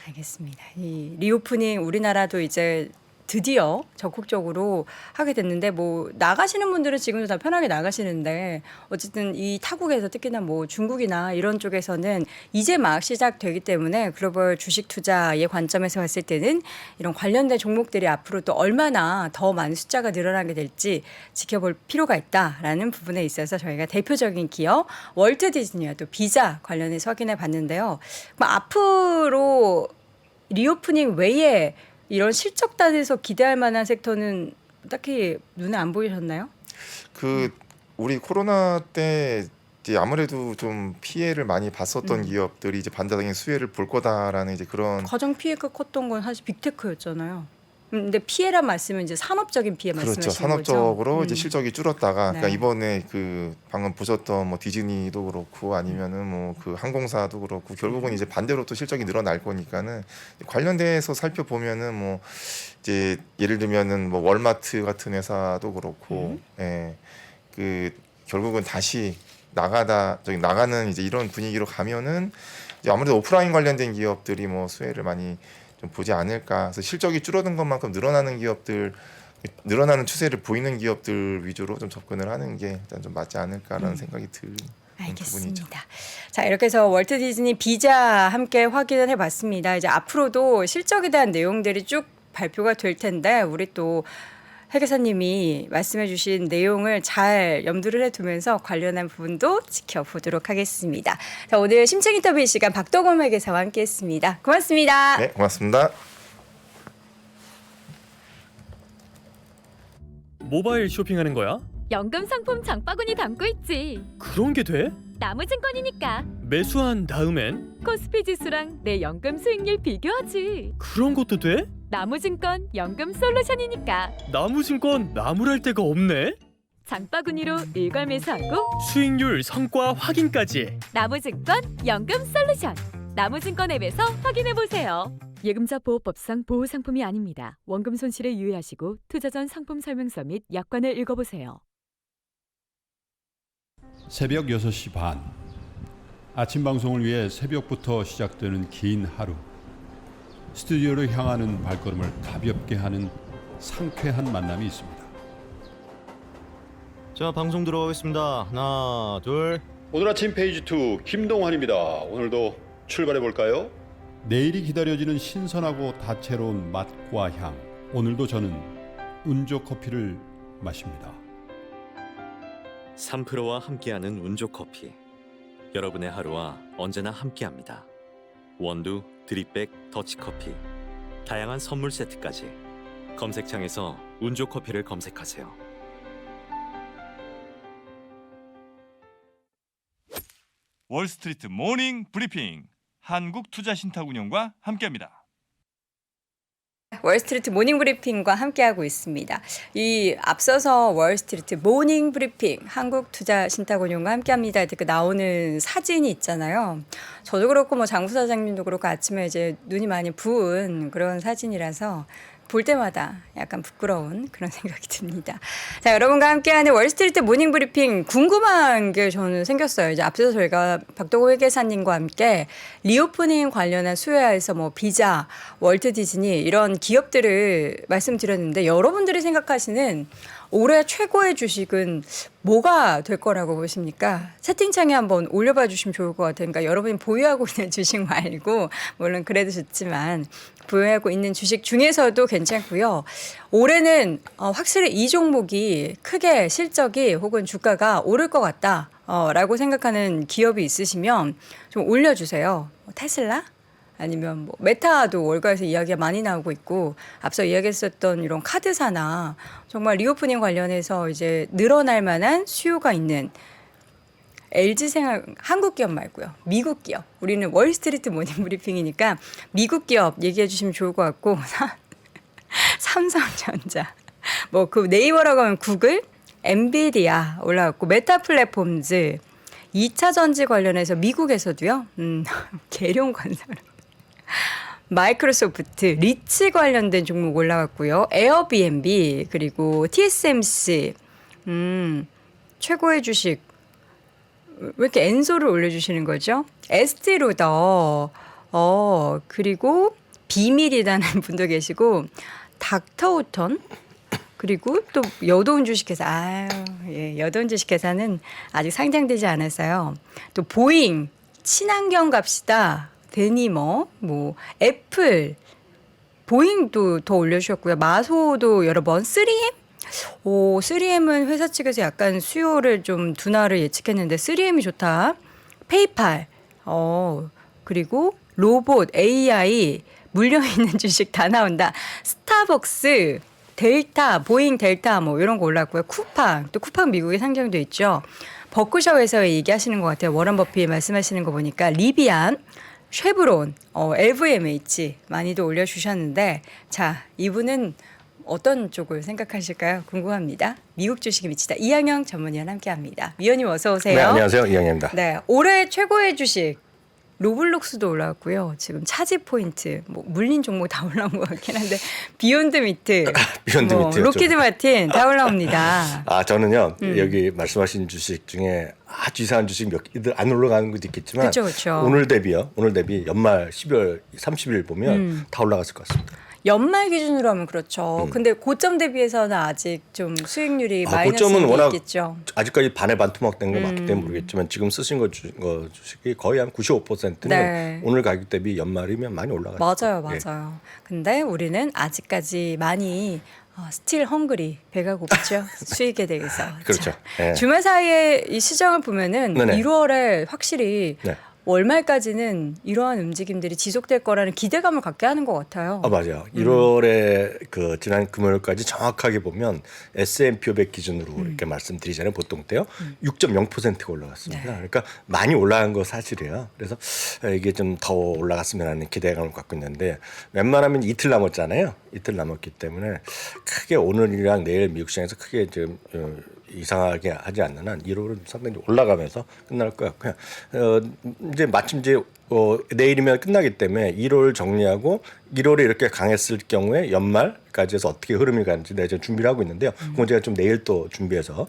Speaker 2: 알겠습니다. 이 리오프닝 우리나라도 이제 드디어 적극적으로 하게 됐는데 뭐 나가시는 분들은 지금도 다 편하게 나가시는데 어쨌든 이 타국에서 특히나 뭐 중국이나 이런 쪽에서는 이제 막 시작되기 때문에 글로벌 주식 투자의 관점에서 봤을 때는 이런 관련된 종목들이 앞으로 또 얼마나 더 많은 숫자가 늘어나게 될지 지켜볼 필요가 있다라는 부분에 있어서 저희가 대표적인 기업 월트 디즈니와 또 비자 관련해서 확인해 봤는데요. 그럼 앞으로 리오프닝 외에 이런 실적단에서 기대할 만한 섹터는 딱히 눈에 안 보이셨나요?
Speaker 6: 그 우리 코로나 때 이제 아무래도 좀 피해를 많이 봤었던 기업들이 이제 반대적인 수혜를 볼 거다라는 이제 그런
Speaker 2: 가장 피해가 컸던 건 사실 빅테크였잖아요. 근데 피해란 말씀은 이제 산업적인 피해
Speaker 6: 그렇죠.
Speaker 2: 말씀하시는 거죠?
Speaker 6: 산업적으로 이제 실적이 줄었다가
Speaker 2: 네.
Speaker 6: 그러니까 이번에 그 방금 보셨던 뭐 디즈니도 그렇고 아니면은 뭐 그 항공사도 그렇고 결국은 이제 반대로 또 실적이 늘어날 거니까는 관련돼서 살펴보면은 뭐 이제 예를 들면은 뭐 월마트 같은 회사도 그렇고 예. 그 결국은 다시 나가는 이제 이런 분위기로 가면은 이제 아무래도 오프라인 관련된 기업들이 뭐 수혜를 많이 좀 보지 않을까. 그래서 실적이 줄어든 것만큼 늘어나는 추세를 보이는 기업들 위주로 좀 접근을 하는 게 일단 좀 맞지 않을까라는 생각이 드는 부분이죠.
Speaker 2: 알겠습니다. 자, 이렇게 해서 월트 디즈니 비자 함께 확인을 해봤습니다. 이제 앞으로도 실적에 대한 내용들이 쭉 발표가 될 텐데 우리 또 회계사님이 말씀해주신 내용을 잘 염두를 해두면서 관련한 부분도 지켜보도록 하겠습니다. 자, 오늘 심층 인터뷰 이 시간 박덕원 회계사와 함께했습니다. 고맙습니다.
Speaker 6: 네, 고맙습니다.
Speaker 7: 모바일 쇼핑하는 거야?
Speaker 8: 연금 상품 장바구니 담고 있지.
Speaker 7: 그런 게 돼?
Speaker 8: 나무증권이니까
Speaker 7: 매수한 다음엔
Speaker 8: 코스피 지수랑 내 연금 수익률 비교하지.
Speaker 7: 그런 것도 돼?
Speaker 8: 나무증권 연금 솔루션이니까
Speaker 7: 나무증권 나무랄 데가 없네.
Speaker 8: 장바구니로 일괄 매수하고
Speaker 7: 수익률 성과 확인까지.
Speaker 8: 나무증권 연금 솔루션. 나무증권 앱에서 확인해 보세요. 예금자 보호법상 보호 상품이 아닙니다. 원금 손실에 유의하시고 투자 전 상품 설명서 및 약관을 읽어보세요.
Speaker 9: 새벽 6시 반. 아침 방송을 위해 새벽부터 시작되는 긴 하루. 스튜디오로 향하는 발걸음을 가볍게 하는 상쾌한 만남이 있습니다.
Speaker 10: 자, 방송 들어가겠습니다. 하나, 둘.
Speaker 9: 오늘 아침 페이지 2 김동환입니다. 오늘도 출발해 볼까요? 내일이 기다려지는 신선하고 다채로운 맛과 향. 오늘도 저는 운조 커피를 마십니다.
Speaker 11: 3프로와 함께하는 운조 커피. 여러분의 하루와 언제나 함께합니다. 원두, 드립백, 더치커피, 다양한 선물 세트까지 검색창에서 운조 커피를 검색하세요.
Speaker 12: 월스트리트 모닝 브리핑 한국투자신탁운용과 함께합니다.
Speaker 2: 월스트리트 모닝 브리핑과 함께하고 있습니다. 이 앞서서 월스트리트 모닝 브리핑 한국투자신탁운용과 함께합니다. 이렇게 나오는 사진이 있잖아요. 저도 그렇고 뭐 장 부사장님도 그렇고 아침에 이제 눈이 많이 부은 그런 사진이라서 볼 때마다 약간 부끄러운 그런 생각이 듭니다. 자, 여러분과 함께하는 월스트리트 모닝 브리핑 궁금한 게 저는 생겼어요. 이제 앞서서 저희가 박덕호 회계사님과 함께 리오프닝 관련한 수혜에서 뭐 비자, 월트 디즈니 이런 기업들을 말씀드렸는데 여러분들이 생각하시는 올해 최고의 주식은 뭐가 될 거라고 보십니까? 채팅창에 한번 올려봐 주시면 좋을 것 같아요. 그러니까 여러분이 보유하고 있는 주식 말고 물론 그래도 좋지만 보유하고 있는 주식 중에서도 괜찮고요. 올해는 확실히 이 종목이 크게 실적이 혹은 주가가 오를 것 같다. 라고 생각하는 기업이 있으시면 좀 올려주세요. 테슬라? 아니면 뭐 메타도 월가에서 이야기가 많이 나오고 있고 앞서 이야기했었던 이런 카드사나 정말 리오프닝 관련해서 이제 늘어날 만한 수요가 있는 LG생활 한국 기업 말고요. 미국 기업. 우리는 월스트리트 모닝 브리핑이니까 미국 기업 얘기해 주시면 좋을 것 같고 삼성전자 뭐 그 네이버라고 하면 구글, 엔비디아 올라갔고 메타 플랫폼즈 2차 전지 관련해서 미국에서도요. 계룡건설 마이크로소프트, 리츠 관련된 종목 올라갔고요. 에어비앤비 그리고 TSMC 최고의 주식 왜 이렇게 엔소를 올려주시는 거죠? 에스티로더 그리고 비밀이라는 분도 계시고 닥터우턴 그리고 또 여도운 주식회사 여도운 주식회사는 아직 상장되지 않았어요. 또 보잉 친환경 갑시다. 데니머, 뭐 애플, 보잉도 더 올려주셨고요. 마소도 여러 번, 3M? 3M은 회사 측에서 약간 수요를 좀 둔화를 예측했는데 3M이 좋다. 페이팔, 그리고 로봇, AI, 물려있는 주식 다 나온다. 스타벅스, 델타, 보잉 델타 뭐 이런 거 올랐고요. 쿠팡, 또 쿠팡 미국에 상장돼 있죠. 버크셔에서 얘기하시는 것 같아요. 워런 버핏 말씀하시는 거 보니까 리비안, 쉐브론, LVMH 많이도 올려주셨는데 자 이분은 어떤 쪽을 생각하실까요? 궁금합니다. 미국 주식에 미치다 이항영 전문위원 함께합니다. 위원님 어서 오세요.
Speaker 13: 네, 안녕하세요. 이항영입니다.
Speaker 2: 네, 올해 최고의 주식 로블록스도 올라왔고요. 지금 차지 포인트, 뭐 물린 종목 다 올라온 것 같긴 한데 비욘드 미트,
Speaker 13: 비욘드 미트,
Speaker 2: 로키드 마틴 다 올라옵니다.
Speaker 13: 저는요 여기 말씀하신 주식 중에 아주 이상한 주식 몇 개들 안 올라가는 것도 있겠지만
Speaker 2: 그쵸.
Speaker 13: 오늘 대비 연말 12월 30일 보면 다 올라갔을 것 같습니다.
Speaker 2: 연말 기준으로 하면 그렇죠. 근데 고점 대비해서는 아직 좀 수익률이
Speaker 13: 고점은
Speaker 2: 마이너스가
Speaker 13: 워낙
Speaker 2: 있겠죠.
Speaker 13: 아직까지 반에 반 토막된 게 맞기 때문에 모르겠지만 지금 쓰신 거 주식이 거의 한 95%는
Speaker 2: 네.
Speaker 13: 오늘 가격 대비 연말이면 많이 올라갔어요.
Speaker 2: 맞아요. 근데 우리는 아직까지 많이 스틸 헝그리 배가 고프죠. 수익에 대해서.
Speaker 13: 그렇죠.
Speaker 2: 자,
Speaker 13: 네.
Speaker 2: 주말 사이에 이 시장을 보면은
Speaker 13: 네네.
Speaker 2: 1월에 확실히
Speaker 13: 네.
Speaker 2: 월말까지는 이러한 움직임들이 지속될 거라는 기대감을 갖게 하는 것 같아요.
Speaker 13: 맞아요. 1월에 그 지난 금요일까지 정확하게 보면 S&P 500 기준으로 이렇게 말씀드리잖아요. 보통 때요. 6.0%가 올라갔습니다.
Speaker 2: 네.
Speaker 13: 그러니까 많이 올라간 거 사실이에요. 그래서 이게 좀 더 올라갔으면 하는 기대감을 갖고 있는데 웬만하면 이틀 남았잖아요. 이틀 남았기 때문에 크게 오늘이랑 내일 미국 시장에서 크게 좀 이상하게 하지 않는 한 1월은 상당히 올라가면서 끝날 것 같고요. 이제 마침 이제 내일이면 끝나기 때문에 1월 정리하고 1월에 이렇게 강했을 경우에 연말까지 해서 어떻게 흐름이 가는지 내가 지금 준비를 하고 있는데요. 그건 제가 좀 내일 또 준비해서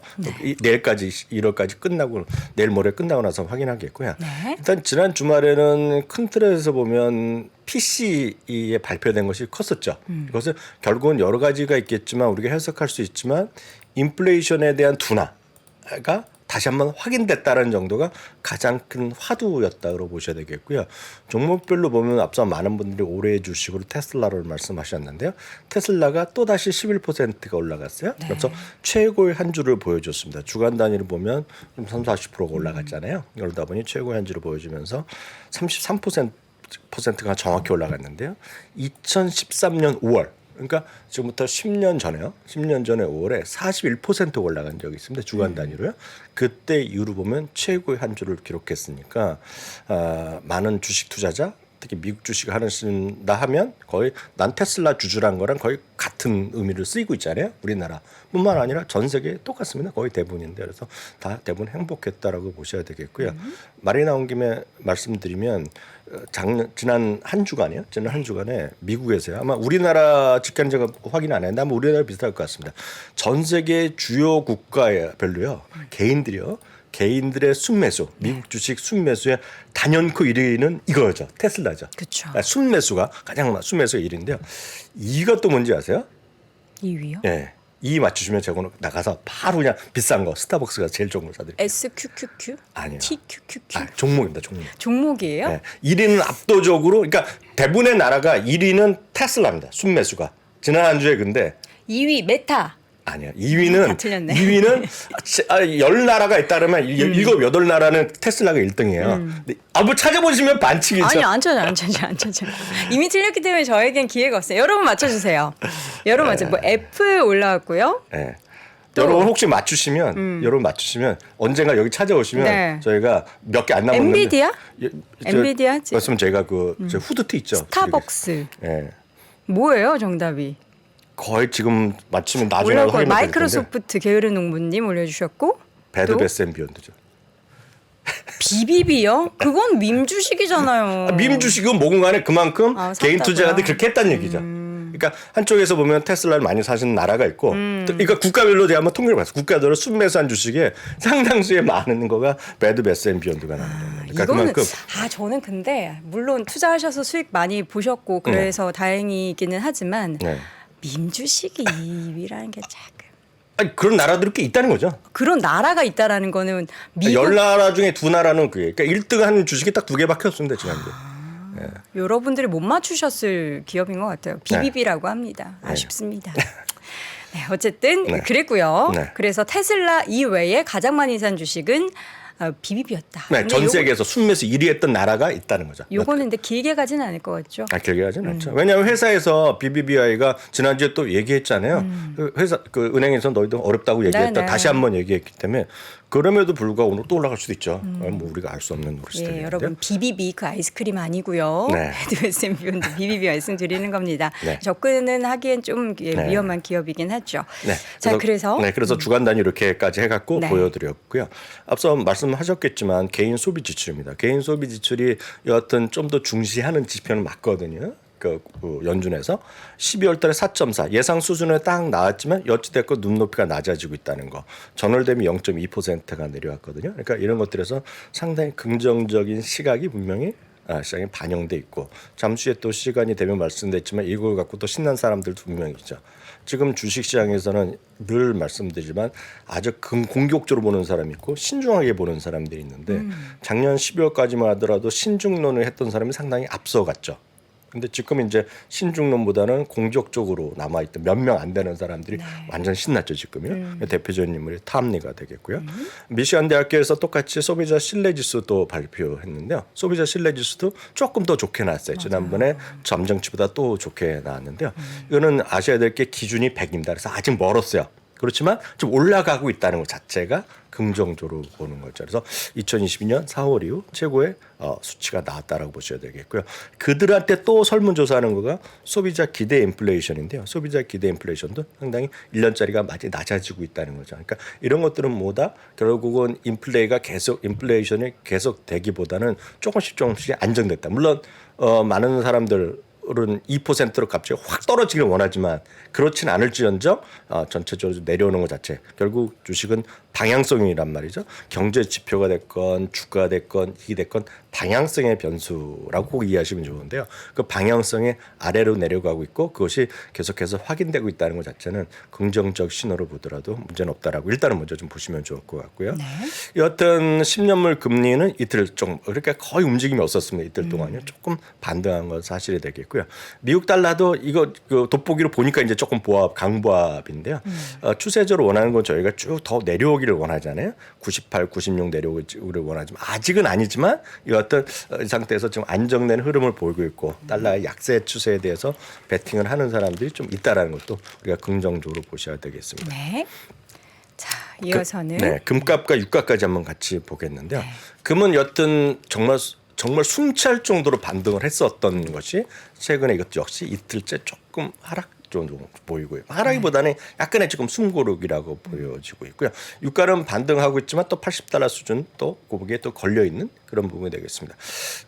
Speaker 13: 내일까지 1월까지 끝나고 내일 모레 끝나고 나서 확인하겠고요.
Speaker 2: 네.
Speaker 13: 일단 지난 주말에는 큰 틀에서 보면 PC에 발표된 것이 컸었죠. 그것은 결국은 여러 가지가 있겠지만 우리가 해석할 수 있지만 인플레이션에 대한 둔화가 다시 한번 확인됐다는 정도가 가장 큰 화두였다고 보셔야 되겠고요. 종목별로 보면 앞서 많은 분들이 올해의 주식으로 테슬라를 말씀하셨는데요. 테슬라가 또다시 11%가 올라갔어요.
Speaker 2: 네.
Speaker 13: 그래서 최고의 한 주를 보여줬습니다. 주간 단위로 보면 좀 30-40%가 올라갔잖아요. 그러다 보니 최고의 한 주를 보여주면서 33%가 정확히 올라갔는데요. 2013년 5월 그러니까 지금부터 10년 전에요. 10년 전에 5월에 41% 올라간 적이 있습니다. 주간 단위로요. 그때 이후로 보면 최고의 한 주를 기록했으니까 많은 주식 투자자 특히 미국 주식을 하신다 하면 거의 난 테슬라 주주란 거랑 거의 같은 의미를 쓰이고 있잖아요. 우리나라뿐만 아니라 전 세계 똑같습니다. 거의 대부분인데 그래서 다 대부분 행복했다라고 보셔야 되겠고요. 말이 나온 김에 말씀드리면 지난 한 주간에 미국에서요. 아마 우리나라 집계는 제가 확인 안 했는데 아마 우리나라 비슷할 것 같습니다. 전 세계 주요 국가별로요. 개인들의 순매수, 미국 주식 순매수의 단연코 1위는 이거죠. 테슬라죠.
Speaker 2: 그렇죠.
Speaker 13: 순매수가 가장 순매수가 1위인데요. 이것도 뭔지 아세요?
Speaker 2: 2위요?
Speaker 13: 네. E 맞추시면 제가 오늘 나가서 바로 그냥 비싼 거 스타벅스가 제일 좋은 걸 사드릴게요.
Speaker 2: SQQQ?
Speaker 13: 아니요.
Speaker 2: TQQQ?
Speaker 13: 종목입니다. 종목.
Speaker 2: 종목이에요?
Speaker 13: 네. 1위는 압도적으로 그러니까 대부분의 나라가 1위는 테슬라입니다. 순매수가. 지난 한 주에 근데
Speaker 2: 2위 메타.
Speaker 13: 아니야. 2위는
Speaker 2: 다 틀렸네.
Speaker 13: 2위는 10나라가 있다면 7, 8나라는 테슬라가 1등이에요. 뭐 찾아보시면 반칙이죠.
Speaker 2: 아니요, 안 찾아. 이미 틀렸기 때문에 저에겐 기회가 없어요. 여러분 맞춰주세요. 여러분 맞춰. 뭐 F 올라왔고요.
Speaker 13: 네.
Speaker 2: 또.
Speaker 13: 여러분 혹시 맞추시면 언젠가 여기 찾아오시면
Speaker 2: 네.
Speaker 13: 저희가 몇 개 안 남았는데
Speaker 2: 엔비디아? 엔비디아?
Speaker 13: 그렇으면 저희가 저 후드티 있죠.
Speaker 2: 스타벅스.
Speaker 13: 예.
Speaker 2: 뭐예요, 정답이?
Speaker 13: 거의 지금 맞추면 나중에
Speaker 2: 올라올 거예요.
Speaker 13: 확인이 될 텐데.
Speaker 2: 마이크로소프트 게으른 농부님 올려주셨고.
Speaker 13: 배드
Speaker 2: 또?
Speaker 13: 베스 앤 비욘드죠.
Speaker 2: BBB요? 그건 민 주식이잖아요.
Speaker 13: 민 주식은 뭐건 간에 그만큼 개인
Speaker 2: 샀다고요?
Speaker 13: 투자가들이 그렇게 했다는 얘기죠. 그러니까 한쪽에서 보면 테슬라를 많이 사시는 나라가 있고 또 그러니까 국가별로 제가 한번 통계를 봤어요. 국가별로 순매수한 주식에 상당수의 많은 거가 배드 베스 앤 비욘드가 나오는 거예요. 그러니까
Speaker 2: 이거는
Speaker 13: 그만큼
Speaker 2: 저는 근데 물론 투자하셔서 수익 많이 보셨고 그래서 다행이기는 하지만
Speaker 13: 네.
Speaker 2: 민주식이 2위라는 게 조금
Speaker 13: 아니, 그런 나라들이 꽤 있다는 거죠.
Speaker 2: 그런 나라가 있다라는 거는 미국
Speaker 13: 10나라 중에 2나라는 그게 그러니까 1등 한 주식이 딱 2개밖에 없습니다. 지난주에.
Speaker 2: 여러분들이 못 맞추셨을 기업인 것 같아요. BBB라고 합니다. 아쉽습니다. 네, 어쨌든
Speaker 13: 네.
Speaker 2: 그랬고요.
Speaker 13: 네.
Speaker 2: 그래서 테슬라 이외에 가장 많이 산 주식은 BBB였다.
Speaker 13: 네, 전 세계에서 순매수 1위 했던 나라가 있다는 거죠.
Speaker 2: 요거는 근데 길게 가지는 않을 것 같죠.
Speaker 13: 길게 가지는 않죠. 왜냐하면 회사에서 BBVI가 지난주에 또 얘기했잖아요. 그 회사 그 은행에서 너희도 어렵다고 얘기했다.
Speaker 2: 네네.
Speaker 13: 다시 한번 얘기했기 때문에 그럼에도 불구하고 오늘 또 올라갈 수도 있죠. 뭐 우리가 알 수 없는 노릇들인데.
Speaker 2: 예, 여러분 BBB 그 아이스크림 아니고요.
Speaker 13: 네.
Speaker 2: 배드베스 비욘드 BBB 말씀드리는 겁니다.
Speaker 13: 네.
Speaker 2: 접근은 하기엔 좀
Speaker 13: 네.
Speaker 2: 위험한 기업이긴 하죠.
Speaker 13: 네.
Speaker 2: 자, 그래서
Speaker 13: 주간 단위 이렇게까지 해갖고
Speaker 2: 네.
Speaker 13: 보여드렸고요. 앞서 말씀하셨겠지만 개인 소비 지출입니다. 개인 소비 지출이 여하튼 좀 더 중시하는 지표는 맞거든요. 그 연준에서 12월달에 4.4 예상 수준에 딱 나왔지만 어찌됐건 눈높이가 낮아지고 있다는 거. 전월 대비 0.2%가 내려왔거든요. 그러니까 이런 것들에서 상당히 긍정적인 시각이 분명히 시장에 반영돼 있고 잠시 후에 또 시간이 되면 말씀드렸지만 이걸 갖고 또 신난 사람들도 분명히 있죠. 지금 주식시장에서는 늘 말씀드리지만 아주 공격적으로 보는 사람이 있고 신중하게 보는 사람들이 있는데 작년 12월까지만 하더라도 신중론을 했던 사람이 상당히 앞서갔죠. 근데 지금 이제 신중론보다는 공격적으로 남아있던 몇 명 안 되는 사람들이 완전 신났죠 지금요. 대표적인 인물이 탐리가 되겠고요. 미시간 대학교에서 똑같이 소비자 신뢰지수도 발표했는데요. 소비자 신뢰지수도 조금 더 좋게 나왔어요. 지난번에 점정치보다 또 좋게 나왔는데요. 이거는 아셔야 될 게 기준이 100입니다. 그래서 아직 멀었어요. 그렇지만 좀 올라가고 있다는 것 자체가 긍정적으로 보는 거죠. 그래서 2022년 4월 이후 최고의 수치가 나왔다라고 보셔야 되겠고요. 그들한테 또 설문조사하는 거가 소비자 기대 인플레이션인데요. 소비자 기대 인플레이션도 상당히 1년짜리가 많이 낮아지고 있다는 거죠. 그러니까 이런 것들은 뭐다? 결국은 인플레이션이 계속 되기보다는 조금씩 안정됐다. 물론 많은 사람들은 2%로 갑자기 확 떨어지길 원하지만 그렇지는 않을지언정 전체적으로 내려오는 것 자체 결국 주식은 방향성이란 말이죠. 경제 지표가 됐건 주가가 됐건 이게 됐건 방향성의 변수라고 꼭 이해하시면 좋은데요. 그 방향성의 아래로 내려가고 있고 그것이 계속해서 확인되고 있다는 것 자체는 긍정적 신호로 보더라도 문제는 없다라고 일단은 먼저 좀 보시면 좋을 것 같고요. 여하튼 10년물 금리는 이틀 좀 그러니까 거의 움직임이 없었습니다. 이틀 동안요. 조금 반등한 건 사실이 되겠고요. 미국 달러도 이거 돋보기로 보니까 이제 조금 강보합인데요. 추세적으로 원하는 건 저희가 쭉 더 내려오기를 원하잖아요. 98, 96 내려오기를 원하지만 아직은 아니지만 이 어떤 이 상태에서 좀 안정된 흐름을 보이고 있고 달러의 약세 추세에 대해서 베팅을 하는 사람들이 좀 있다라는 것도 우리가 긍정적으로 보셔야 되겠습니다.
Speaker 2: 네. 자, 이어서는
Speaker 13: 금값과 유가까지 한번 같이 보겠는데요. 금은 여튼 정말 숨찰 정도로 반등을 했었던 것이 최근에 이것 역시 이틀째 조금 하락 정도 보이고요. 하락기보다는 약간의 지금 숨고르기라고 보여지고 있고요. 유가는 반등하고 있지만 또 $80 수준 또 거기에 또 걸려 있는 그런 부분이 되겠습니다.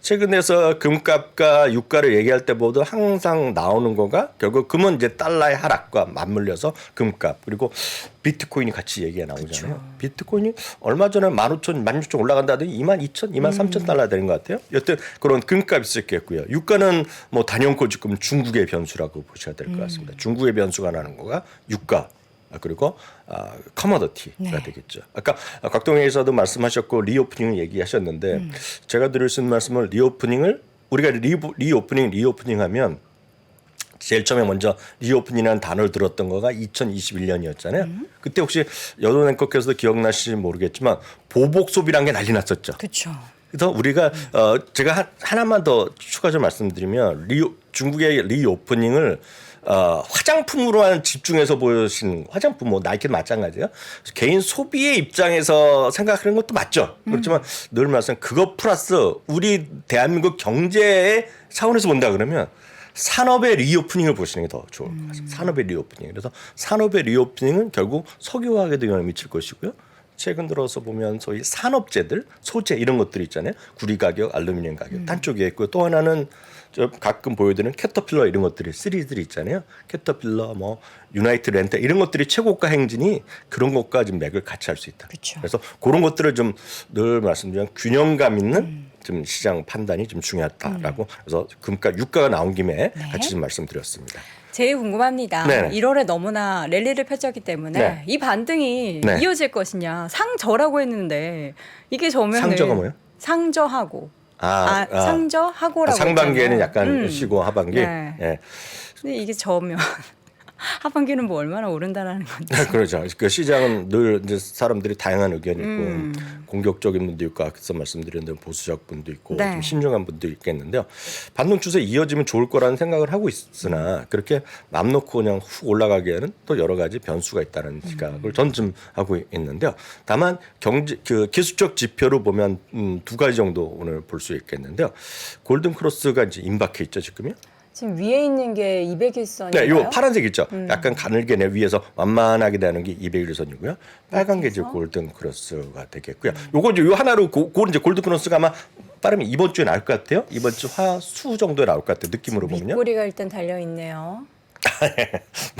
Speaker 13: 최근에서 금값과 유가를 얘기할 때보다 항상 나오는 거가 결국 금은 이제 달러의 하락과 맞물려서 금값 그리고 비트코인이 같이 얘기가 나오잖아요. 그렇죠. 비트코인이 얼마 전에 15,000, 16,000 올라간다더니 22,000, 23,000달러 되는 것 같아요. 여튼 그런 금값이 있었겠고요. 유가는 뭐 단연코 지금 중국의 변수라고 보셔야 될 것 같습니다. 중국의 변수가 나는 거가 유가. 그리고 커머더티가
Speaker 2: 네.
Speaker 13: 되겠죠. 아까 곽동혜에서도 말씀하셨고 리오프닝을 얘기하셨는데 제가 드릴 수 있는 말씀은 우리가 리오프닝 하면 제일 처음에 먼저 리오프닝이라는 단어를 들었던 거가 2021년이었잖아요. 그때 혹시 여론 앵커께서도 기억나실지 모르겠지만 보복 소비란 게 난리 났었죠.
Speaker 2: 그렇죠.
Speaker 13: 그래서 우리가 제가 하나만 더 추가적으로 말씀드리면 중국의 리오프닝을 화장품으로만 집중해서 보여주신 화장품 뭐 나이키도 마찬가지예요. 개인 소비의 입장에서 생각하는 것도 맞죠. 그렇지만 늘 말씀 그것 플러스 우리 대한민국 경제의 차원에서 본다 그러면 산업의 리오프닝을 보시는 게 더 좋을 것 같습니다. 산업의 리오프닝. 그래서 산업의 리오프닝은 결국 석유화학에도 영향을 미칠 것이고요. 최근 들어서 보면 소위 산업재들, 소재 이런 것들이 있잖아요. 구리 가격, 알루미늄 가격 딴 쪽에 있고 또 하나는 저 가끔 보여드리는 캐터필러 이런 것들이 시리즈들이 있잖아요. 캐터필러, 뭐 유나이트 렌트 이런 것들이 최고가 행진이 그런 것과 좀 맥을 같이 할 수 있다.
Speaker 2: 그쵸.
Speaker 13: 그래서 그런 것들을 좀 늘 말씀드리면 균형감 있는 좀 시장 판단이 좀 중요하다라고 그래서 금가 유가가 나온 김에 같이 좀 말씀드렸습니다.
Speaker 2: 제일 궁금합니다.
Speaker 13: 네네.
Speaker 2: 1월에 너무나 랠리를 펼쳤기 때문에
Speaker 13: 네.
Speaker 2: 이 반등이
Speaker 13: 네.
Speaker 2: 이어질 것이냐 상저라고 했는데 이게 저면
Speaker 13: 상저가 뭐예요?
Speaker 2: 상저하고 상저하고라고
Speaker 13: 상반기에는
Speaker 2: 했잖아요.
Speaker 13: 약간 쉬고 하반기.
Speaker 2: 네.
Speaker 13: 예.
Speaker 2: 근데 이게 저면 하반기는 뭐 얼마나 오른다라는 건지.
Speaker 13: 그렇죠. 그 시장은 늘 이제 사람들이 다양한 의견이 있고 공격적인 분도 있고 앞서 말씀드린 대로 보수적 분도 있고
Speaker 2: 네.
Speaker 13: 좀 신중한 분도 있겠는데요. 반등 추세 이어지면 좋을 거라는 생각을 하고 있으나 그렇게 맘 놓고 그냥 훅 올라가기에는 또 여러 가지 변수가 있다는 생각을 전 좀 하고 있는데요. 다만 기술적 지표로 보면 두 가지 정도 오늘 볼 수 있겠는데요. 골든 크로스가 이제 임박해 있죠 지금요.
Speaker 2: 지금 위에 있는 게 201선인가요?
Speaker 13: 네, 요 파란색 있죠. 약간 가늘게 내 위에서 완만하게 되는 게 201선이고요. 빨간 게 이제 골든 크로스가 되겠고요. 요 하나로 이제 골든 크로스가 아마 빠르면 이번 주에 나올 것 같아요. 이번 주 화수 정도에 나올 것 같아요. 느낌으로 보면요.
Speaker 2: 윗꼬리가 일단 달려 있네요.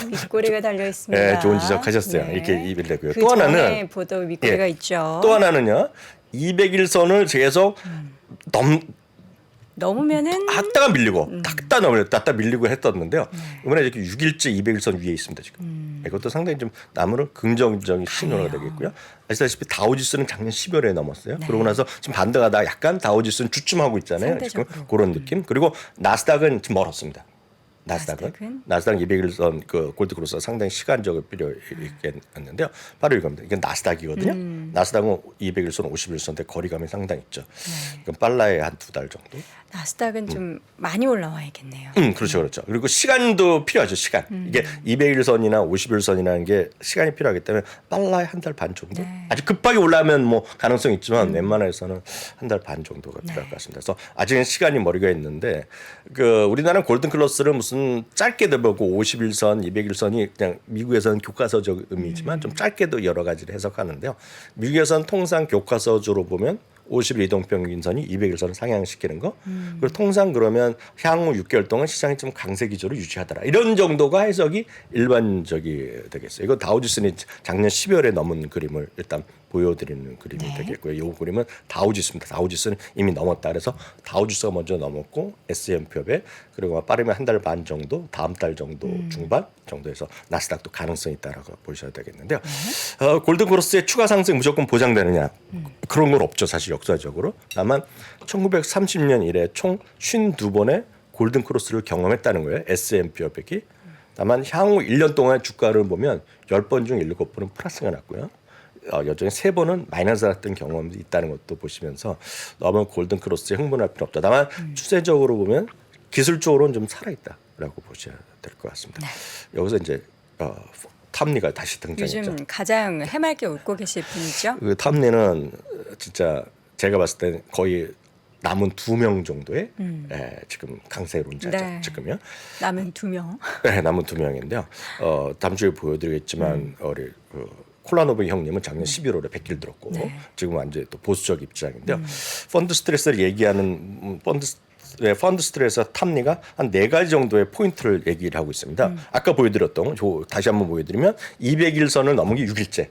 Speaker 2: 윗꼬리가 달려 있습니다.
Speaker 13: 네, 좋은 지적하셨어요. 이렇게 입을 대고요.
Speaker 2: 그
Speaker 13: 또
Speaker 2: 전에
Speaker 13: 하나는
Speaker 2: 보도 윗꼬리가 있죠.
Speaker 13: 또 하나는요. 201선을 계속
Speaker 2: 넘으면은
Speaker 13: 딱딱 밀리고 딱딱 밀리고 했었는데요. 이번에 이렇게 6일째 201선 위에 있습니다 지금. 이것도 상당히 좀 나무는 긍정적인 신호가 되겠고요. 아시다시피 다우지수는 작년 10월에 넘었어요. 그러고 나서 지금 반등하다 약간 다우지수는 주춤하고 있잖아요. 지금 그런 느낌. 그리고 나스닥은 지금 멀었습니다. 나스닥 201선 그 골드크로스가 상당히 시간적으로 필요 있겠는데요. 바로 이겁니다. 이게 나스닥이거든요. 나스닥은 201선, 51선대 거리감이 상당히 있죠. 그럼 빨라야 한 2달 정도.
Speaker 2: 나스닥은 좀 많이 올라와야겠네요.
Speaker 13: 그렇죠. 그리고 시간도 필요하죠. 시간. 이게 201선이나 51선이라는 게 시간이 필요하기 때문에 빨라야 한 달 반 정도. 아주 급하게 올라오면 뭐 가능성이 있지만 웬만해서는 한 달 반 정도가 필요할 것 같습니다. 그래서 아직은 시간이 머리가 있는데 그 우리나라는 골든 클러스를 무슨 짧게도 보고 51선, 201선이 그냥 미국에서는 교과서적 의미지만 좀 짧게도 여러 가지를 해석하는데요. 미국에서는 통상 교과서적으로 보면 50일 이동평균선이 200일선을 상향시키는 거. 그리고 통상 그러면 향후 6개월 동안 시장이 좀 강세 기조를 유지하더라. 이런 정도가 해석이 일반적이 되겠어요. 이거 다우지수는 작년 12월에 넘은 그림을 일단 보여드리는 그림이 되겠고요. 이 그림은 다우지수입니다. 다우지수는 이미 넘었다. 그래서 다우지수가 먼저 넘었고 S&P협에 그리고 빠르면 한 달 반 정도, 다음 달 정도 중반 정도에서 나스닥도 가능성이 있다라고 보셔야 되겠는데요. 골든크로스의 추가 상승 무조건 보장되느냐? 그런 건 없죠. 사실 역사적으로. 다만 1930년 이래 총 52번의 골든크로스를 경험했다는 거예요. S&P협이. 다만 향후 1년 동안 주가를 보면 10번 중 7번은 플러스가 났고요. 여전히 3번은 마이너스 났던 경험이 있다는 것도 보시면서 너무 골든크로스에 흥분할 필요 없다. 다만 추세적으로 보면 기술적으로는 좀 살아있다라고 보셔야 될 것 같습니다. 여기서 이제 탑니가 다시 등장했죠.
Speaker 2: 요즘 가장 해맑게 웃고 계실 분이죠.
Speaker 13: 그 탑니는 진짜 제가 봤을 때 거의 남은 2명 정도의 지금 강세론자죠. 지금요.
Speaker 2: 남은 2명.
Speaker 13: 네, 남은 2명인데요. 다음 주에 보여드리겠지만 우리 콜라노브 형님은 작년 11월에 100길 들었고 지금 완전히 또 보수적 입장인데요. 펀드 스트레스를 얘기하는 펀드 스트레스 탑리가 한 4가지 정도의 포인트를 얘기를 하고 있습니다. 아까 보여드렸던 다시 한번 보여드리면 201선을 넘은 게 6일째.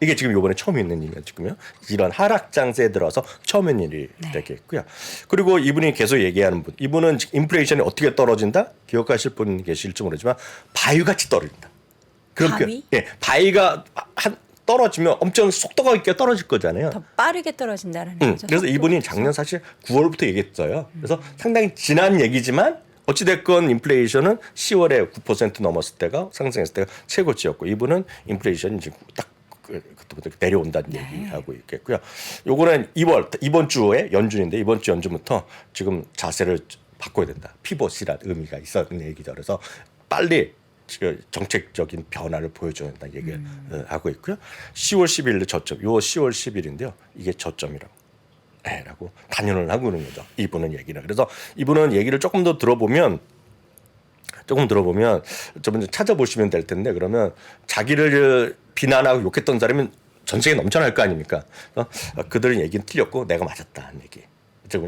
Speaker 13: 이게 지금 이번에 처음 있는 일이에요. 지금요. 이런 하락 장세에 들어서 처음 있는 일이 되겠고요. 그리고 이분이 계속 얘기하는 분. 이분은 인플레이션이 어떻게 떨어진다? 기억하실 분 계실지 모르지만 바위같이 떨어진다.
Speaker 2: 바위?
Speaker 13: 예, 바위가 떨어지면 엄청 속도가 있게 떨어질 거잖아요.
Speaker 2: 더 빠르게 떨어진다는 거죠.
Speaker 13: 그래서 이분이 작년 사실 9월부터 얘기했어요. 그래서 상당히 지난 얘기지만 어찌됐건 인플레이션은 10월에 9% 넘었을 때가 상승했을 때가 최고치였고 이분은 인플레이션이 지금 딱 그때부터 내려온다는 얘기하고 있겠고요. 요거는 이번 주에 연준인데 이번 주 연준부터 지금 자세를 바꿔야 된다. 피벗이라는 의미가 있었는 얘기죠. 그래서 빨리 정책적인 변화를 보여줘야 된다는 얘기를 하고 있고요. 10월 10일 저점, 요 10월 10일인데요. 이게 저점이라고. 라고 단연을 하고 있는 거죠. 이분은 얘기를. 그래서 이분은 얘기를 조금 들어보면 좀 찾아보시면 될 텐데 그러면 자기를 비난하고 욕했던 사람은 전 세계에 넘쳐날 거 아닙니까? 그들은 얘기는 틀렸고 내가 맞았다는 얘기.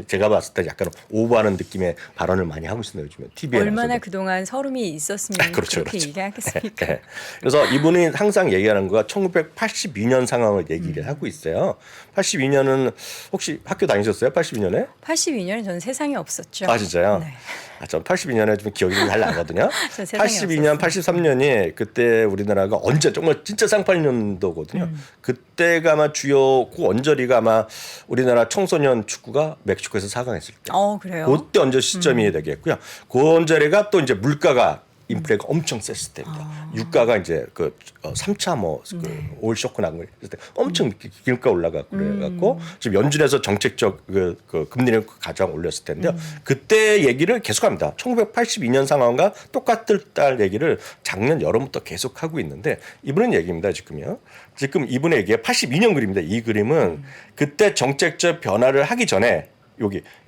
Speaker 13: 제가 봤을 때 약간 오버하는 느낌의 발언을 많이 하고 있습니다. 요즘에 TV에
Speaker 2: 얼마나 그동안 서름이 있었으면
Speaker 13: 그렇죠,
Speaker 2: 그렇게
Speaker 13: 그렇죠.
Speaker 2: 얘기하겠습니까?
Speaker 13: 네. 그래서 이분이 항상 얘기하는 거가 1982년 상황을 얘기를 하고 있어요. 82년은 혹시 학교 다니셨어요? 82년에?
Speaker 2: 82년에 저는 세상에 없었죠.
Speaker 13: 아 진짜요?
Speaker 2: 네.
Speaker 13: 전 82년에 좀 기억이 잘 나거든요.
Speaker 2: 저 세상에
Speaker 13: 82년, 83년이 그때 우리나라가 언제 정말 진짜 쌍팔년도거든요. 그때가 아마 주요 그 언저리가 아마 우리나라 청소년 축구가 멕시코에서 4강했을 때.
Speaker 2: 그래요?
Speaker 13: 그때 언제 시점이 되겠고요. 그 언저리가 또 이제 물가가 인플레가 엄청 셌을 때입니다. 유가가 이제 그 3차 올 쇼크 난 거 있을 때 엄청 기름가 올라가고 그래갖고 지금 연준에서 정책적 그 금리를 가장 올렸을 텐데요. 그때 얘기를 계속합니다. 1982년 상황과 똑같을 얘기를 작년 여름부터 계속 하고 있는데 이분은 얘기입니다. 지금요. 지금 이분의 얘기가 82년 그림입니다. 이 그림은 그때 정책적 변화를 하기 전에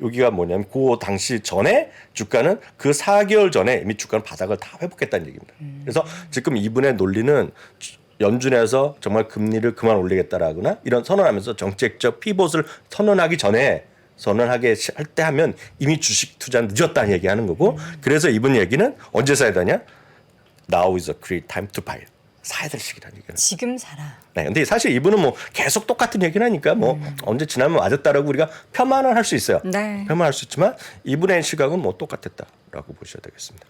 Speaker 13: 여기가 뭐냐면 그 당시 전에 주가는 그 4개월 전에 이미 주가는 바닥을 다 회복했다는 얘기입니다. 그래서 지금 이분의 논리는 연준에서 정말 금리를 그만 올리겠다라거나 이런 선언하면서 정책적 피봇을 선언하기 전에 선언하게 할 때 하면 이미 주식 투자는 늦었다는 얘기하는 거고 그래서 이분 얘기는 언제 사야 되냐? Now is a great time to buy. 사야 될 시기라는 얘기는.
Speaker 2: 지금 사라.
Speaker 13: 네, 근데 사실 이분은 뭐 계속 똑같은 얘기를 하니까 뭐 언제 지나면 맞았다라고 우리가 폄하는 할 수 있어요.
Speaker 2: 네.
Speaker 13: 폄하할 수 있지만 이분의 시각은 뭐 똑같았다라고 보셔야 되겠습니다.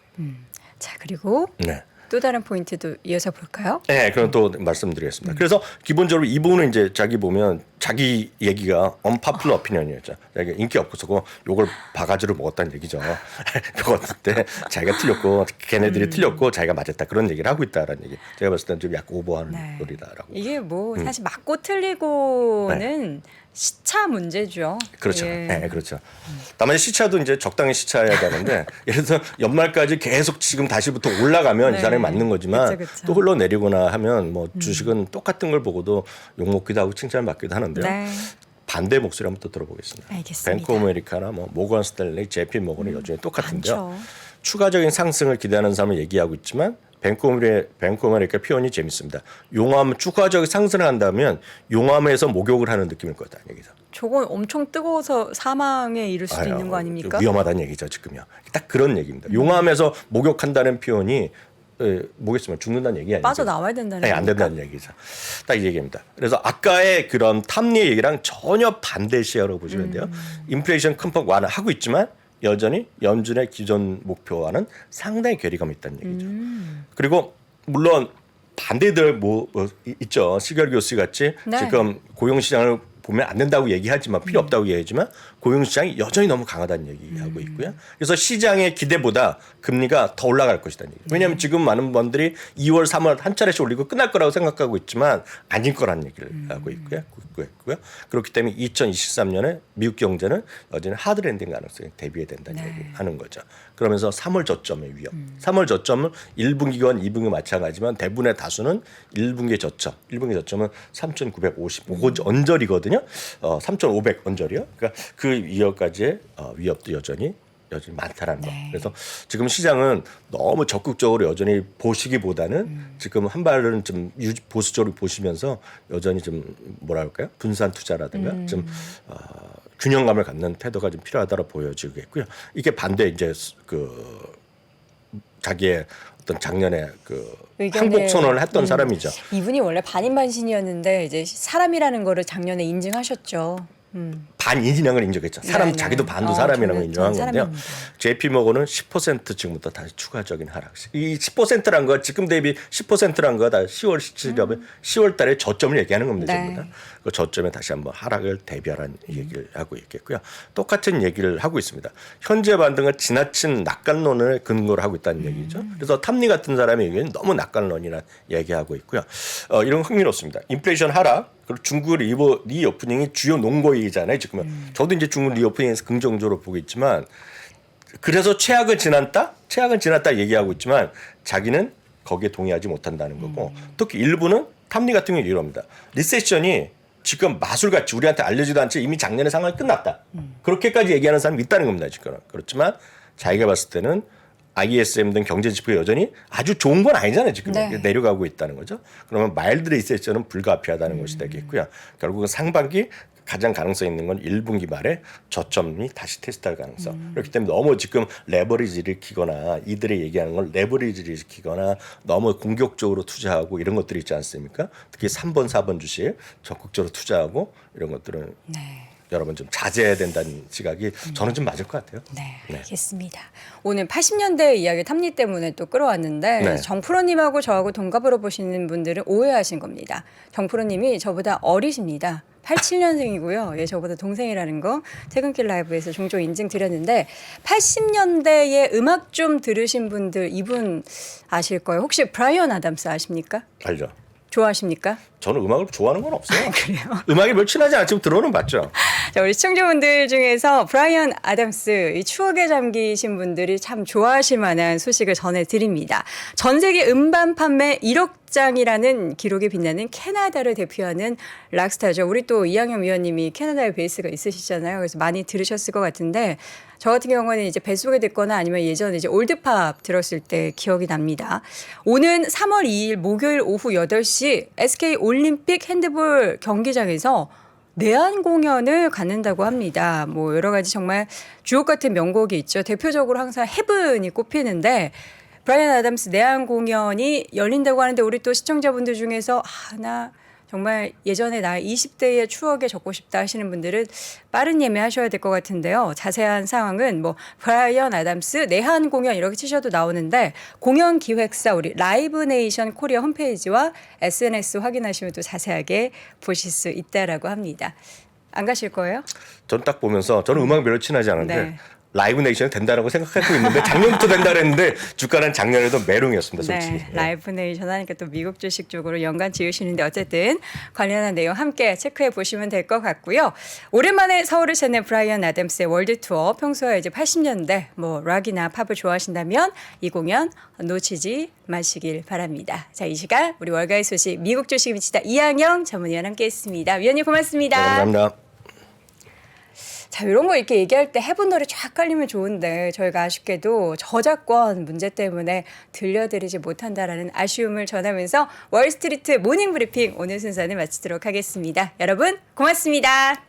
Speaker 2: 자, 그리고
Speaker 13: 네.
Speaker 2: 또 다른 포인트도 이어서 볼까요?
Speaker 13: 네, 그럼 또 말씀드리겠습니다. 그래서 기본적으로 이분은 이제 자기 얘기가 unpopular opinion이었죠. 자기가 인기 없어서 요걸 바가지로 먹었다는 얘기죠. 먹었는데 자기가 틀렸고 걔네들이 틀렸고 자기가 맞았다 그런 얘기를 하고 있다라는 얘기. 제가 봤을 때는 좀 약간 오버하는 소리다라고.
Speaker 2: 이게 뭐 사실 맞고 틀리고는 시차 문제죠.
Speaker 13: 그렇죠.
Speaker 2: 예.
Speaker 13: 네, 그렇죠. 다만 시차도 이제 적당히 시차해야 되는데 예를 들어서 연말까지 계속 지금 다시부터 올라가면 이 사람이 맞는 거지만
Speaker 2: 그쵸.
Speaker 13: 또 흘러내리거나 하면 뭐 주식은 똑같은 걸 보고도 욕먹기도 하고 칭찬을 받기도 하는데요.
Speaker 2: 네.
Speaker 13: 반대 목소리 한번 또 들어보겠습니다.
Speaker 2: 알겠습니다.
Speaker 13: 뱅크 오브 아메리카나 뭐 모건 스탠레이, JP 모건은 여전히 똑같은데요.
Speaker 2: 많죠.
Speaker 13: 추가적인 상승을 기대하는 사람을 얘기하고 있지만 뱅크 오브 아메리카 표현이 재밌습니다. 추가적인 상승을 한다면 용암에서 목욕을 하는 느낌일 거다 얘기죠.
Speaker 2: 저건 엄청 뜨거워서 사망에 이를 수도 있는 거 아닙니까?
Speaker 13: 위험하다는 얘기죠 지금요. 딱 그런 얘기입니다. 용암에서 목욕한다는 표현이 뭐겠지만 죽는다는 얘기 아니죠.
Speaker 2: 빠져나와야 된다는
Speaker 13: 네, 안 된다는 얘기죠. 딱 이 얘기입니다. 그래서 아까의 그런 탐리 얘기랑 전혀 반대 시야로 보시면 돼요. 인플레이션 큰폭 완화하고 있지만 여전히 연준의 기존 목표와는 상당히 괴리감이 있다는 얘기죠. 그리고 물론 반대들 있죠. 시결 교수 같이
Speaker 2: 네.
Speaker 13: 지금 고용시장을 보면 안 된다고 얘기하지만 필요 없다고 얘기하지만 고용시장이 여전히 너무 강하다는 얘기하고 있고요. 그래서 시장의 기대보다 금리가 더 올라갈 것이라는 얘기죠. 왜냐하면 지금 많은 분들이 2월, 3월 한 차례씩 올리고 끝날 거라고 생각하고 있지만 아닐 거라는 얘기를 하고 있고요. 그렇기 때문에 2023년에 미국 경제는 여전히 하드랜딩 가능성이 대비해야 된다는 얘기를 하는 거죠. 그러면서 3월 저점의 위험. 3월 저점은 1분기건 2분기 마찬가지지만 대부분의 다수는 1분기 저점. 1분기 저점은 3,950. 언저리거든요. 3,500 언저리요. 그러니까 그 위협까지의 위협도 여전히 많다라는 거. 그래서 지금 시장은 너무 적극적으로 여전히 보시기보다는 지금 한 발은 좀 보수적으로 보시면서 여전히 좀 뭐랄까요? 분산 투자라든가 좀 균형감을 갖는 태도가 좀 필요하다고 보여지겠고요. 이게 반대 이제 자기의 어떤 작년에 항복 선언을 했던 사람이죠.
Speaker 2: 이분이 원래 반인반신이었는데 이제 사람이라는 거를 작년에 인증하셨죠.
Speaker 13: 반인이라는 걸 인정했죠. 사람
Speaker 2: 네.
Speaker 13: 자기도 반도 사람이라는 걸 인정한
Speaker 2: 저는
Speaker 13: 건데요.
Speaker 2: 사람입니다.
Speaker 13: JP 모건은 10% 지금부터 다시 추가적인 하락. 이 10%란 거 지금 대비 10%란 거 다 10월 17일 10월 달에 저점을 얘기하는 겁니다.
Speaker 2: 네.
Speaker 13: 전부 다. 그 저점에 다시 한번 하락을 대비하라는 얘기를 하고 있겠고요. 똑같은 얘기를 하고 있습니다. 현재 반등은 지나친 낙관론을 근거로 하고 있다는 얘기죠. 그래서 탐리 같은 사람의 얘기는 너무 낙관론이라 얘기하고 있고요. 이런 거 흥미롭습니다. 인플레이션 하락. 그리고 중국 리오프닝이 주요 농고이잖아요. 지금은 저도 이제 중국 리오프닝에서 긍정적으로 보고 있지만 그래서 최악은 지났다 얘기하고 있지만 자기는 거기에 동의하지 못한다는 거고 특히 일부는 탐리 같은 경우 이럽니다. 리세션이 지금 마술같이 우리한테 알려지도 않지 이미 작년에 상황이 끝났다. 그렇게까지 얘기하는 사람이 있다는 겁니다. 지금. 그렇지만 자기가 봤을 때는 ISM 등 경제 지표가 여전히 아주 좋은 건 아니잖아요. 지금
Speaker 2: 네.
Speaker 13: 내려가고 있다는 거죠. 그러면 마일드 리세션은 불가피하다는 것이 되겠고요. 결국은 상반기 가장 가능성 있는 건 1분기 말에 저점이 다시 테스트할 가능성. 그렇기 때문에 너무 지금 레버리지를 키거나 이들이 얘기하는 건 레버리지를 키거나 너무 공격적으로 투자하고 이런 것들이 있지 않습니까? 특히 3번, 4번 주식 적극적으로 투자하고 이런 것들은 여러분 좀 자제해야 된다는 시각이 저는 좀 맞을 것 같아요.
Speaker 2: 네,
Speaker 13: 네.
Speaker 2: 알겠습니다. 오늘 80년대 이야기 탐리 때문에 또 끌어왔는데
Speaker 13: 네.
Speaker 2: 정프로님하고 저하고 동갑으로 보시는 분들은 오해하신 겁니다. 정프로님이 저보다 어리십니다. 87년생이고요. 예, 저보다 동생이라는 거 퇴근길 라이브에서 종종 인증드렸는데 80년대에 음악 좀 들으신 분들 이분 아실 거예요. 혹시 브라이언 아담스 아십니까?
Speaker 13: 알죠.
Speaker 2: 좋아하십니까?
Speaker 13: 저는 음악을 좋아하는 건 없어요.
Speaker 2: 그래요?
Speaker 13: 음악이 별 친하지 않지만 들어는 봤죠.
Speaker 2: 자, 우리 시청자분들 중에서 브라이언 아담스 이 추억에 잠기신 분들이 참 좋아하실 만한 소식을 전해드립니다. 전 세계 음반 판매 1억 장이라는 기록이 빛나는 캐나다를 대표하는 락스타죠. 우리 또 이항영 위원님이 캐나다에 베이스가 있으시잖아요. 그래서 많이 들으셨을 것 같은데 저 같은 경우는 이제 뱃속에 듣거나 아니면 예전에 이제 올드팝 들었을 때 기억이 납니다. 오는 3월 2일 목요일 오후 8시 SK 올림픽 핸드볼 경기장에서 내한 공연을 갖는다고 합니다. 뭐 여러 가지 정말 주옥 같은 명곡이 있죠. 대표적으로 항상 헤븐이 꼽히는데 브라이언 아담스 내한 공연이 열린다고 하는데 우리 또 시청자분들 중에서 나 정말 예전에 나 20대의 추억에 적고 싶다 하시는 분들은 빠른 예매하셔야 될 것 같은데요. 자세한 상황은 뭐 브라이언 아담스 내한 공연 이렇게 치셔도 나오는데 공연 기획사 우리 라이브 네이션 코리아 홈페이지와 SNS 확인하시면 또 자세하게 보실 수 있다라고 합니다. 안 가실 거예요?
Speaker 13: 저는 딱 보면서 저는 음악 별로 친하지 않은데
Speaker 2: 네.
Speaker 13: 라이브 네이션이 된다라고 생각하고 있는데 작년부터 된다 그랬는데 주가는 작년에도 매롱이었습니다. 솔직히.
Speaker 2: 네, 라이브 네이션 하니까 또 미국 주식 쪽으로 연관 지으시는데 어쨌든 관련한 내용 함께 체크해 보시면 될 것 같고요. 오랜만에 서울을 찾는 브라이언 아담스의 월드 투어 평소에 이제 80년대 뭐 락이나 팝을 좋아하신다면 이 공연 놓치지 마시길 바랍니다. 자, 이 시간 우리 월가의 소식 미국 주식 미치다 이항영 전문위원 함께했습니다. 위원님 고맙습니다.
Speaker 13: 네, 감사합니다.
Speaker 2: 자, 이런 거 이렇게 얘기할 때 해본 노래 쫙 깔리면 좋은데 저희가 아쉽게도 저작권 문제 때문에 들려드리지 못한다라는 아쉬움을 전하면서 월스트리트 모닝 브리핑 오늘 순서는 마치도록 하겠습니다. 여러분 고맙습니다.